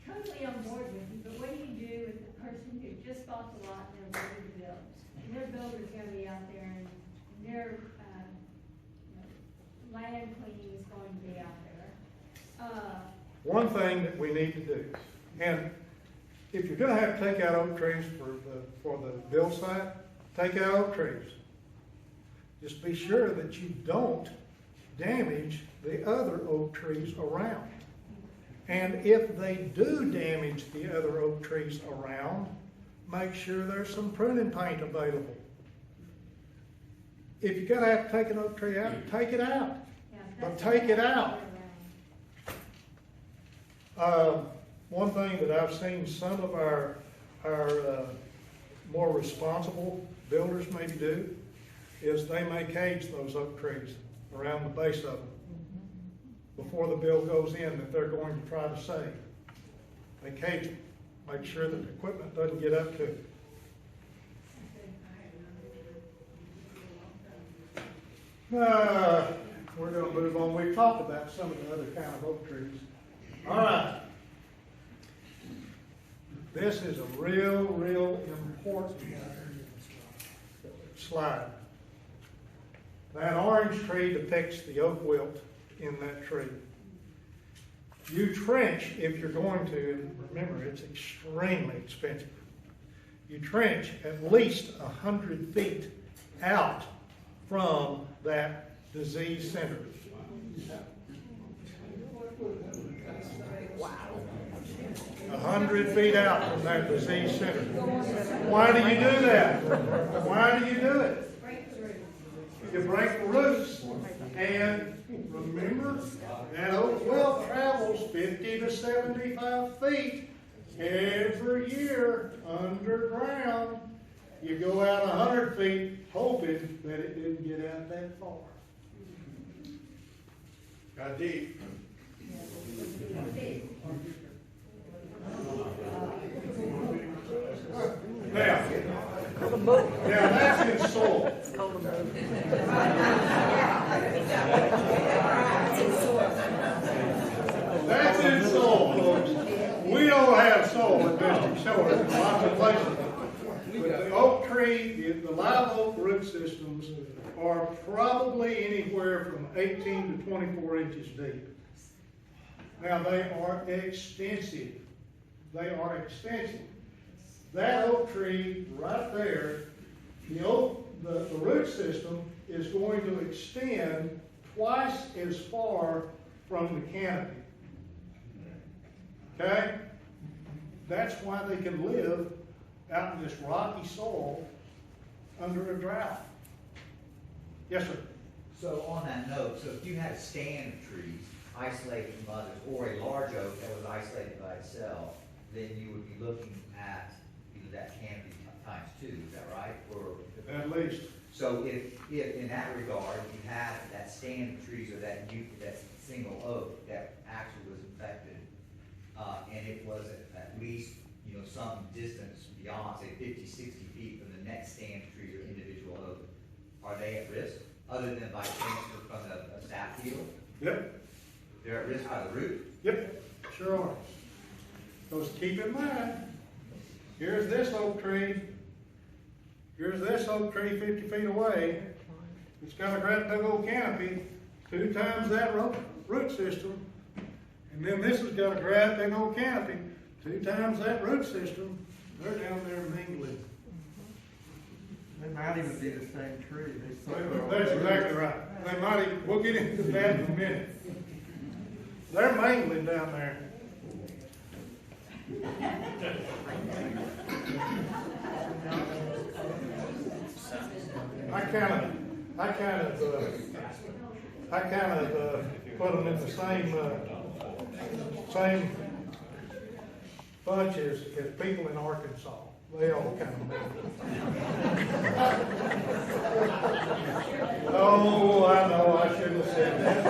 totally on board with you, but what do you do with the person who just bought the lot and they're ready to build? And their builder's gonna be out there and their, land cleaning is going to be out there. One thing that we need to do, and if you're gonna have to take out oak trees for the build site, take out oak trees. Just be sure that you don't damage the other oak trees around. And if they do damage the other oak trees around, make sure there's some pruning paint available. If you're gonna have to take an oak tree out, take it out. But take it out. One thing that I've seen some of our more responsible builders maybe do is they may cage those oak trees around the base of them before the bill goes in that they're going to try to save. They cage them, make sure that the equipment doesn't get up to it. We're going to move on. We've talked about some of the other kind of oak trees. All right. This is a real important slide. That orange tree depicts the oak wilt in that tree. You trench if you're going to, and remember it's extremely expensive. You trench at least 100 feet out from that disease center. Wow. 100 feet out from that disease center. Why do you do that? Why do you do it? You break the roots. And remember, that oak wilt travels 50 to 75 feet every year underground. You go out 100 feet hoping that it didn't get out that far. Got deep. Now, Now, that's in soil. That's in soil, folks. We don't have soil in Mystic Shores in lots of places. But the oak tree, the live oak root systems are probably anywhere from 18 to 24 inches deep. Now, they are extensive. They are extensive. That oak tree right there, the root system is going to extend twice as far from the canopy. Okay? That's why they can live out in this rocky soil under a drought. Yes, sir. So on that note, so if you had a stand of trees isolated from others, or a large oak that was isolated by itself, then you would be looking at either that canopy times 2, is that right? Or at least. So if in that regard you have that stand of trees or that single oak that actually was infected, and it was at least some distance beyond, say 50, 60 feet from the next stand tree or individual oak, are they at risk other than by transfer from a sap field? Yep. They're at risk by the root? Yep, sure are. So keep in mind, here's this oak tree. Here's this oak tree 50 feet away. It's got a great big old canopy, 2 times that root system. And then this has got a great big old canopy, 2 times that root system. They're down there mingling. They might even be the same tree. That's exactly right. They might even, we'll get into that in a minute. They're mingling down there. I kind of put them in the same bunch as people in Arkansas. They all kind of mingle. Oh, I know, I shouldn't have said that.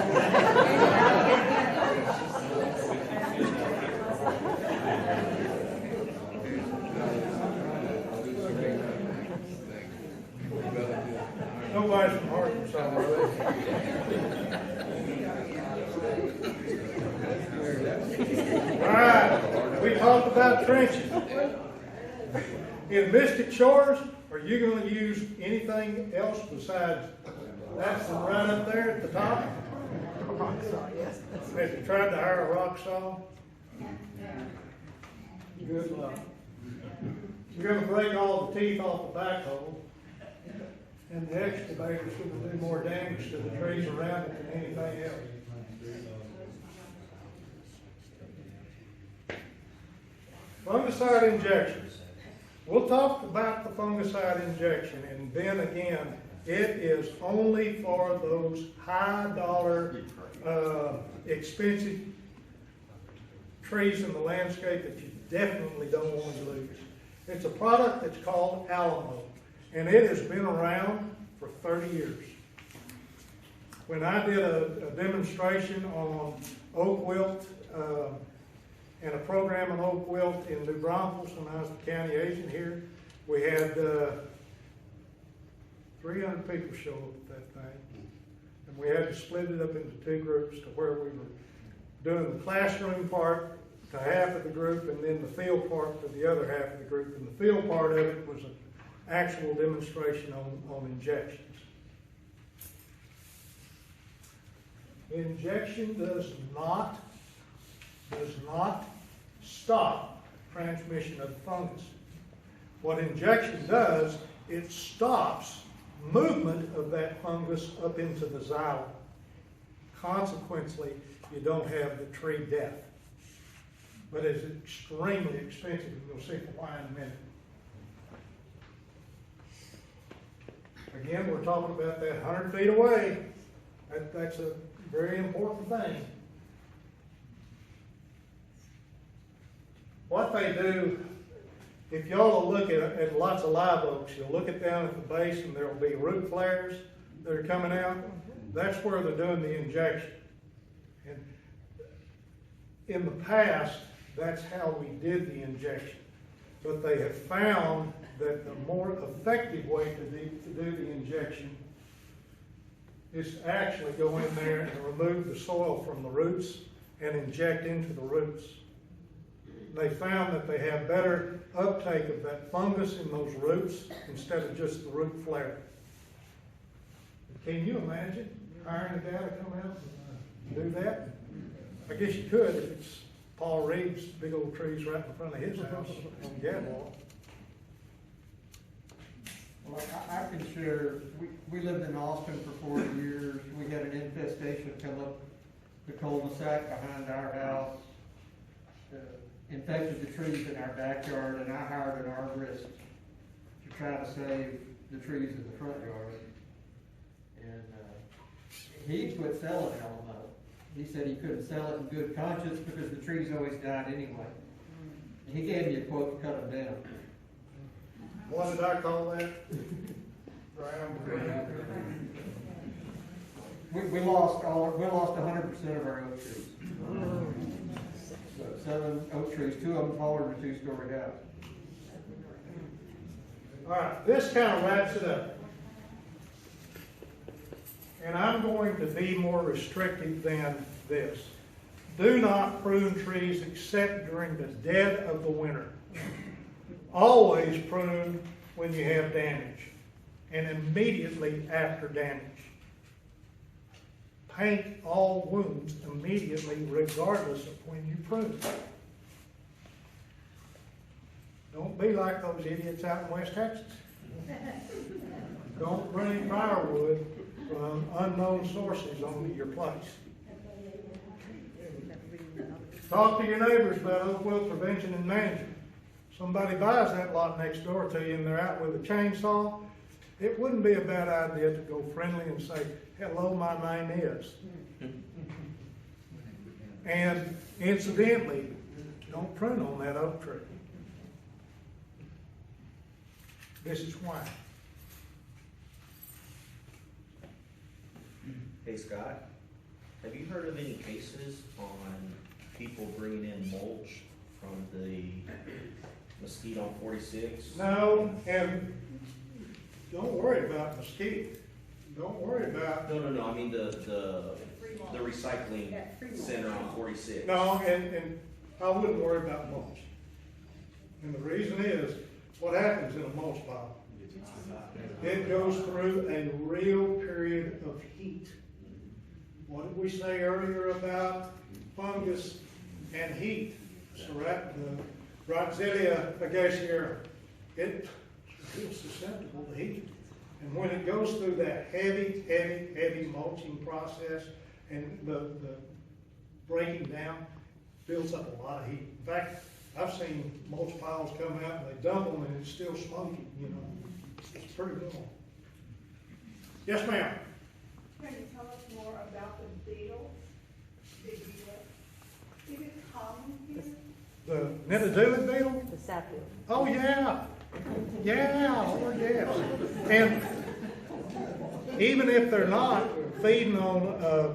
Nobody's from Arkansas, are they? All right, we talked about trenches. In Mystic Shores, are you going to use anything else besides that's right up there at the top? Have you tried to hire a rock saw? Good luck. You're going to break all the teeth off the backhoe, and the excavator's going to do more damage to the trees around it than anything else. Fungicide injections. We'll talk about the fungicide injection, and then again, it is only for those high dollar, expensive trees in the landscape that you definitely don't want to lose. It's a product that's called Alamo, and it has been around for 30 years. When I did a demonstration on oak wilt, and a program on oak wilt in New Braunfels when I was the county agent here, we had 300 people show up at that thing. And we had to split it up into 2 groups to where we were doing the classroom part to half of the group and then the field part to the other half of the group. And the field part of it was an actual demonstration on injections. Injection does not stop transmission of fungus. What injection does, it stops movement of that fungus up into the xylem. Consequently, you don't have the tree death. But it's extremely expensive, and you'll see why in a minute. Again, we're talking about that 100 feet away. That's a very important thing. What they do, if y'all will look at lots of live oaks, you'll look at down at the base and there will be root flares that are coming out. That's where they're doing the injection. And in the past, that's how we did the injection. but they have found that the more effective way to do the injection is to actually go in there and remove the soil from the roots and inject into the roots. They found that they have better uptake of that fungus in those roots instead of just the root flare. Can you imagine hiring a guy to come out and do that? I guess you could if it's Paul Reed's big old trees right in front of his house on Gadwall. Well, I can share, we lived in Austin for 40 years. We had an infestation come up the cul-de-sac behind our house, infected the trees in our backyard, and I hired an arborist to try to save the trees in the front yard. And he quit selling Alamo. He said he couldn't sell it in good conscience because the trees always died anyway. And he gave me a quote to cut them down. What did I call that? We lost 100% of our oak trees. So 7 oak trees, 2 of them taller than a 2-story house. All right, this kind of wraps it up. And I'm going to be more restrictive than this. Do not prune trees except during the dead of the winter. Always prune when you have damage, and immediately after damage. Paint all wounds immediately, regardless of when you prune. Don't be like those idiots out in West Texas. Don't bring firewood from unknown sources onto your place. Talk to your neighbors about oak wilt prevention and management. Somebody buys that lot next door to you and they're out with a chainsaw, it wouldn't be a bad idea to go friendly and say, hello, my name is. And incidentally, don't prune on that oak tree. This is why. Hey Scott, have you heard of any cases on people bringing in mulch from the mesquite on 46? No, and don't worry about mesquite. Don't worry about... No, I mean the recycling center on 46. No, and I wouldn't worry about mulch. And the reason is, what happens in a mulch pile? It goes through a real period of heat. What did we say earlier about fungus and heat? So the Rhodzelia agacearum, it's susceptible to heat. And when it goes through that heavy mulching process and the breaking down, builds up a lot of heat. In fact, I've seen mulch piles come out and they dump them and it's still smoky, you know. It's pretty cool. Yes, ma'am. Can you tell us more about the beetle? Is it common here? The Netazoo beetle? The sapwood. Oh, yeah. Yeah, oh, yes. And even if they're not feeding on a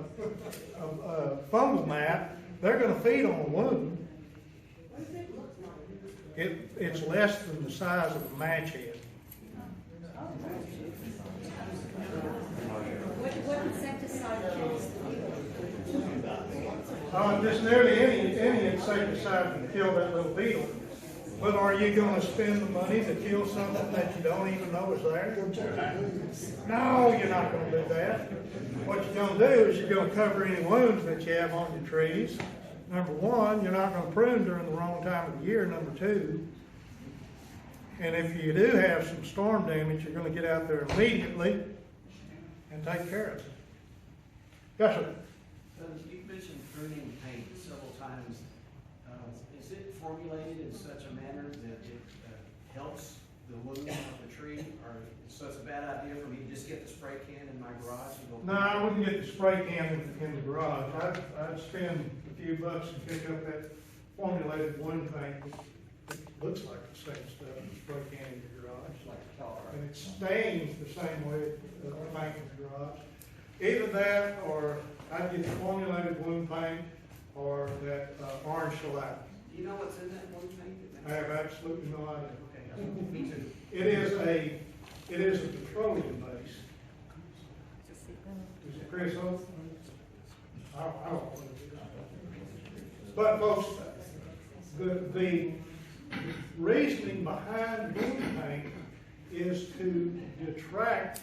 fungal mat, they're going to feed on a wound. It's less than the size of a match head. What insecticide kills the beetle? Just nearly any insecticide can kill that little beetle. But are you going to spend the money to kill something that you don't even know is there? No, you're not going to do that. What you're going to do is you're going to cover any wounds that you have on your trees. Number one, you're not going to prune during the wrong time of the year. Number two, and if you do have some storm damage, you're going to get out there immediately and take care of it. Yes, sir. You mentioned pruning paint several times. Is it formulated in such a manner that it helps the wound of the tree? Or so it's a bad idea for me to just get the spray can in my garage and go? No, I wouldn't get the spray can in the garage. I'd spend a few bucks and pick up that formulated wound paint. It looks like the same stuff as spray can in your garage. Like tar. And it stains the same way as the paint in the garage. Either that, or I'd get the formulated wound paint, or that orange shellac. Do you know what's in that one tank? I have absolutely no idea. Okay, me too. It is a petroleum base. Is it creosote? I don't know what it is. But folks, the reasoning behind the tank is to detract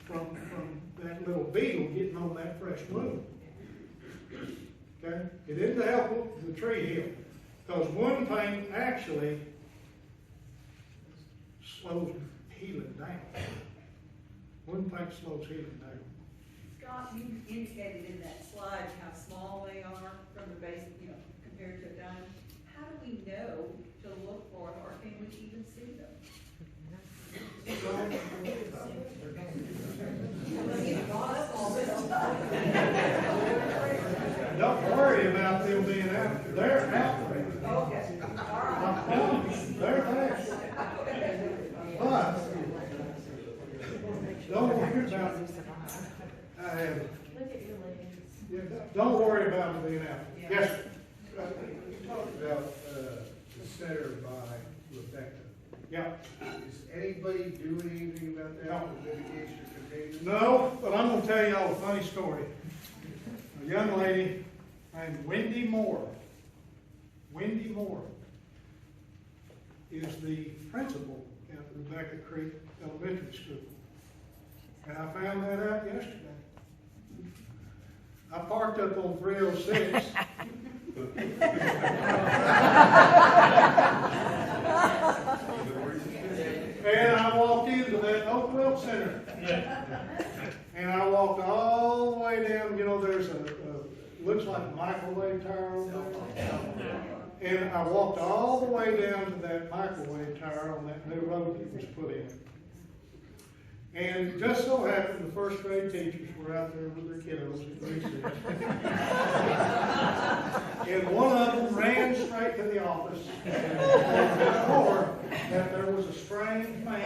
from that little beetle getting on that fresh wound. Okay? It isn't to help the tree heal. Because one paint actually slows healing down. One paint slows healing down. Scott, you indicated in that slide how small they are from the base, compared to a diamond. How do we know to look for them, or can we even see them? Don't worry about them being out there. They're out there. Okay. They're there. But don't worry about don't worry about them being out there. Yes, sir. You talked about the center by Rebecca. Yeah. Is anybody doing anything about that with mitigation containment? No, but I'm gonna tell y'all a funny story. A young lady named Wendy Moore. Wendy Moore is the principal at Rebecca Creek Elementary School. And I found that out yesterday. I parked up on 306. And I walked into that Oak Wilt Center. And I walked all the way down, there's looks like a microwave tower over there. And I walked all the way down to that microwave tower on that new road that was put in. And it just so happened the first grade teachers were out there with their kiddos at recess. And one of them ran straight to the office and reported that there was a strange man.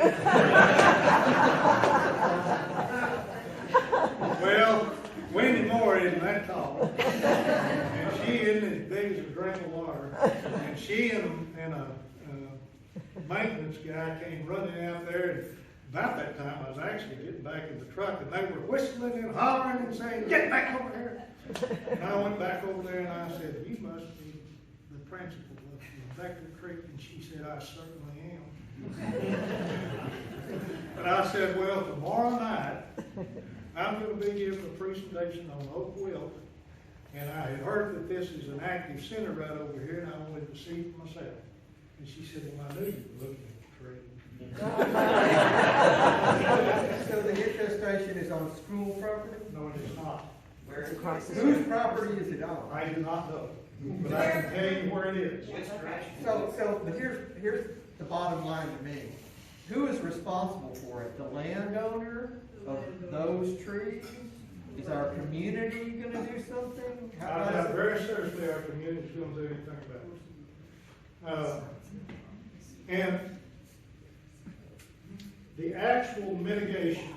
Well, Wendy Moore isn't that tall. And she isn't as big as a drink of water. And she and a maintenance guy came running out there. And about that time, I was actually getting back in the truck, and they were whistling and hollering and saying, "Get back over here!" And I went back over there and I said, "You must be the principal of Rebecca Creek." And she said, "I certainly am." But I said, "Well, tomorrow night, I'm going to be giving a presentation on Oak Wilt, and I had heard that this is an active center right over here, and I wanted to see it myself." And she said, "Well, I knew you were looking at the tree." So the infestation is on school property? No, it is not. Where is it? Whose property is it on? I do not know, but I can tell you where it is. But here's the bottom line to me. Who is responsible for it? The landowner of those trees? Is our community gonna do something? I doubt very seriously our community is going to do anything about it. And the actual mitigation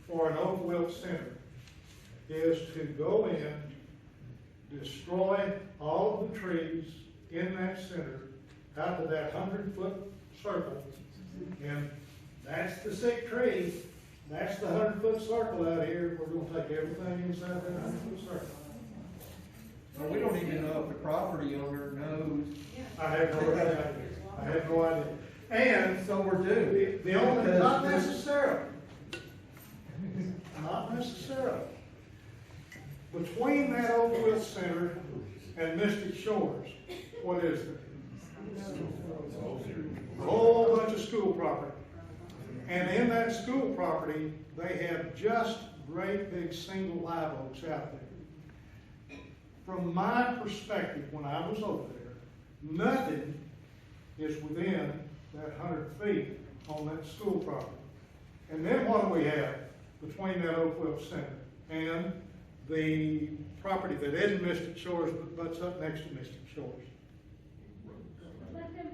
for an Oak Wilt Center is to go in, destroy all of the trees in that center out to that 100-foot circle, and that's the sick tree. That's the 100-foot circle out here. We're going to take everything inside that 100-foot circle. Well, we don't even know if the property owner knows. I have no idea. I have no idea. And so we're due. The only, not necessarily. Not necessarily. Between that Oak Wilt Center and Mystic Shores, what is there? A whole bunch of school property. And in that school property, they have just great big single live oaks out there. From my perspective, when I was over there, nothing is within that 100 feet on that school property. And then what do we have between that Oak Wilt Center and the property that isn't Mystic Shores but butts up next to Mystic Shores? Let them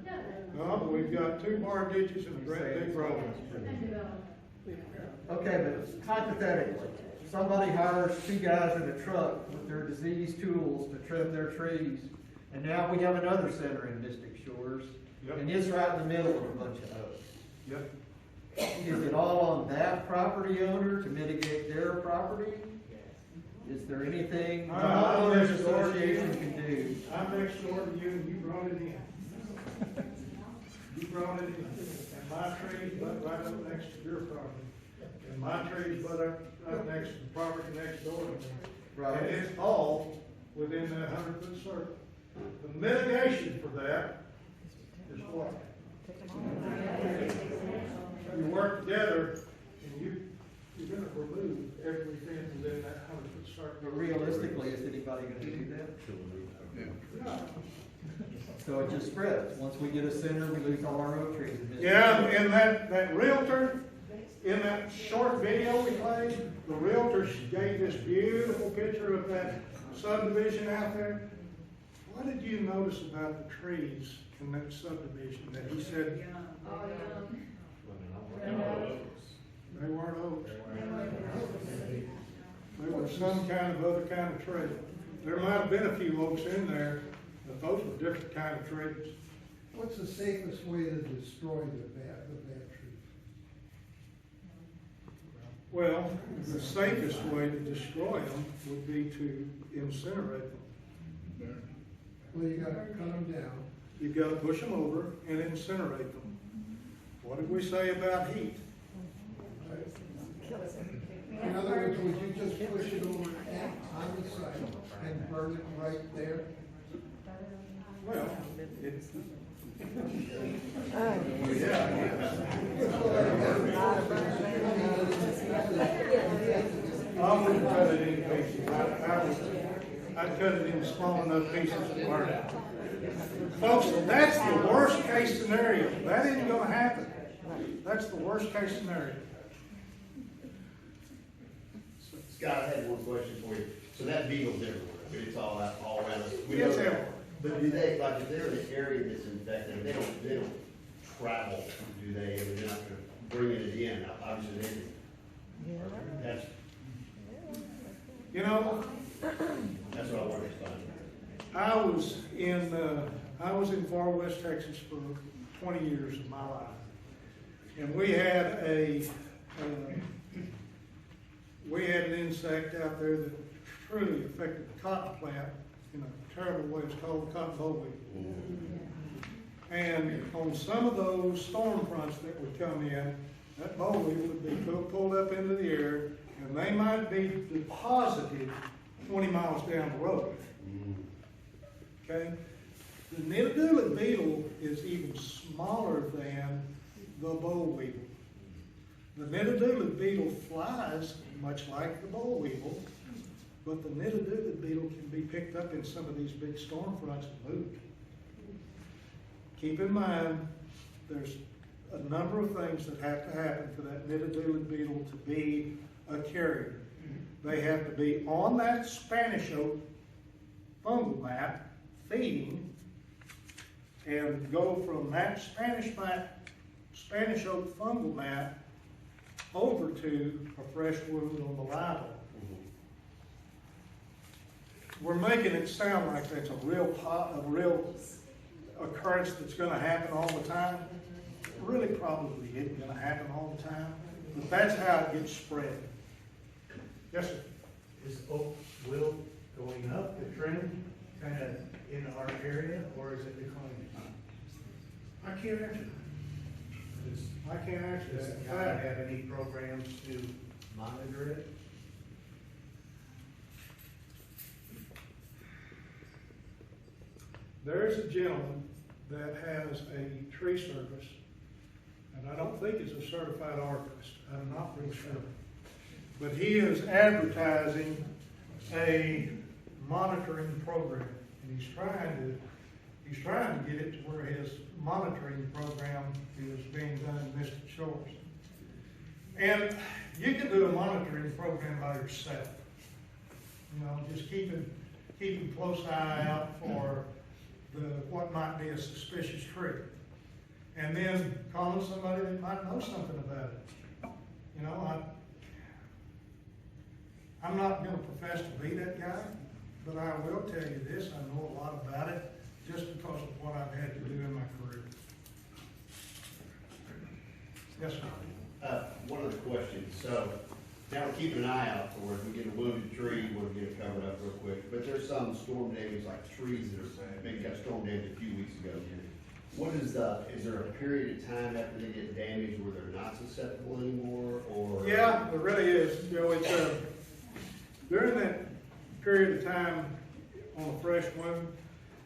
have it. No, but we've got 2 bar ditches and a great big road. Okay, but hypothetically, somebody hires 2 guys in a truck with their disease tools to trim their trees, and now we have another center in Mystic Shores, Yep. and it's right in the middle of a bunch of oaks. Yep. Is it all on that property owner to mitigate their property? Is there anything the homeowners association can do? I'm next door to you and you brought it in. You brought it in. And my trees butt right up next to your property. And my trees butt up right next to the property next door to me. Right. And it's all within that 100-foot circle. The mitigation for that is what? You work together and you're gonna remove everything within that 100-foot circle. But realistically, is anybody gonna do that? No. So it just spreads. Once we get a center, we lose all our oak trees. in Mystic Yeah, Shores. and that realtor, in that short video we played, the realtor gave this beautiful picture of that subdivision out there. What did you notice about the trees in that subdivision that he said they weren't oaks? They were some kind of other kind of tree. There might have been a few oaks in there, but those were different kind of trees. What's the safest way to destroy the bad trees? Well, the safest way to destroy them would be to incinerate them. Well, you gotta cut them down. You've got to push them over and incinerate them. What did we say about heat? In other words, would you just push it over on the site and burn it right there? Well, it's, I wouldn't cut it in pieces. I'd cut it in small enough pieces to burn it. Folks, that's the worst case scenario. That isn't gonna happen. That's the worst case scenario. Scott, I had one question for you. So that beetle's everywhere, but it's all around us. We It's know- everywhere. But do they, like, if they're in an area that's infected, they don't travel, do they? I mean, they're not gonna bring it in, obviously they can. That's, You know, that's what I wanted to find. I was in far west Texas for 20 years of my life. And we had an insect out there that truly affected the cotton plant in a terrible way. It's called the cotton boll weevil. And on some of those storm fronts that would come in, that boll weevil would be pulled up into the air, and they might be deposited 20 miles down the road. Okay? The knitted beetle is even smaller than the boll weevil. The knitted beetle flies much like the boll weevil, but the knitted beetle can be picked up in some of these big storm fronts and moved. Keep in mind, there's a number of things that have to happen for that knitted beetle to be a carrier. They have to be on that Spanish oak fungal mat feeding and go from that Spanish oak fungal mat over to a fresh wound on the live oak. We're making it sound like that's a real occurrence that's going to happen all the time. It really probably isn't going to happen all the time, but that's how it gets spread. Yes, sir. Is oak wilt going up, the trend, kind of in our area, or is it declining? I can't answer that. I can't answer Does that. the county have any programs to monitor it? There is a gentleman that has a tree service, and I don't think he's a certified arborist. I'm not real sure. But he is advertising a monitoring program, and he's trying to get it to where his monitoring program is being done in Mystic Shores. And you can do a monitoring program by yourself. You know, just keeping a close eye out for what might be a suspicious tree. And then calling somebody that might know something about it. You know, I'm not gonna profess to be that guy, but I will tell you this, I know a lot about it, just because of what I've had to do in my career. Yes, sir. One other question, so now we're keeping an eye out for if we get a wounded tree, we'll get it covered up real quick. But there's some storm damage, like trees that are, maybe got storm damage a few weeks ago. What is there a period of time after they get damaged where they're not susceptible anymore, or? Yeah, there really is, you know, it's, during that period of time on a fresh wound,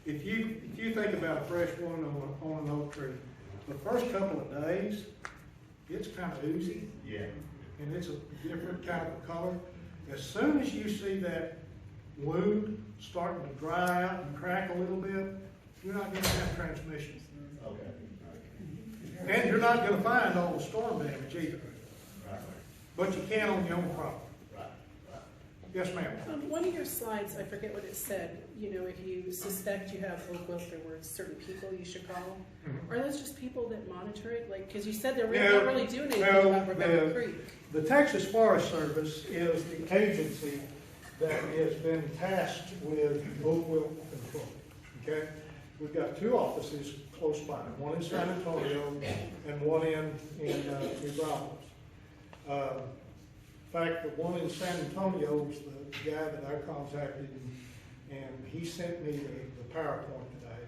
if you think about a fresh wound on an oak tree, the first couple of days, it's kind of oozy. Yeah. And it's a different kind of color. As soon as you see that wound starting to dry out and crack a little bit, you're not gonna have transmission. Okay. And you're not gonna find all the storm damage either. Right. But you can on your own property. Right. Yes, ma'am. On one of your slides, I forget what it said, you know, if you suspect you have oak wilt, there were certain people you should call. Mhm. Are those just people that monitor it? Like, because you said they're No, not really doing anything no, about Rebecca Creek. The Texas Forest Service is the agency that has been tasked with oak wilt control, okay? We've got two offices close by, one in San Antonio and one in New Braunfels. In fact, the one in San Antonio is the guy that I contacted, and he sent me the PowerPoint today.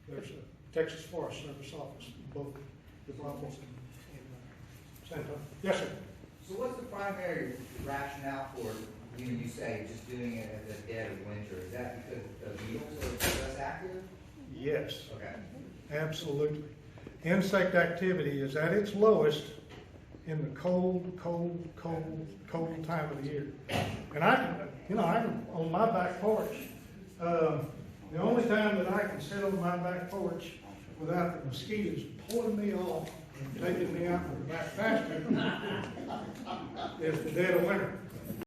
There's a Texas Forest Service office in both New Braunfels and San Antonio. Yes, sir. So what's the primary rationale for, you say, just doing it at the dead of winter? Is that because the beetles are less active? Yes. Okay. Absolutely. Insect activity is at its lowest in the cold time of the year. And I can, on my back porch, the only time that I can sit on my back porch without the mosquitoes pulling me off and taking me out to the back pasture is the dead of winter.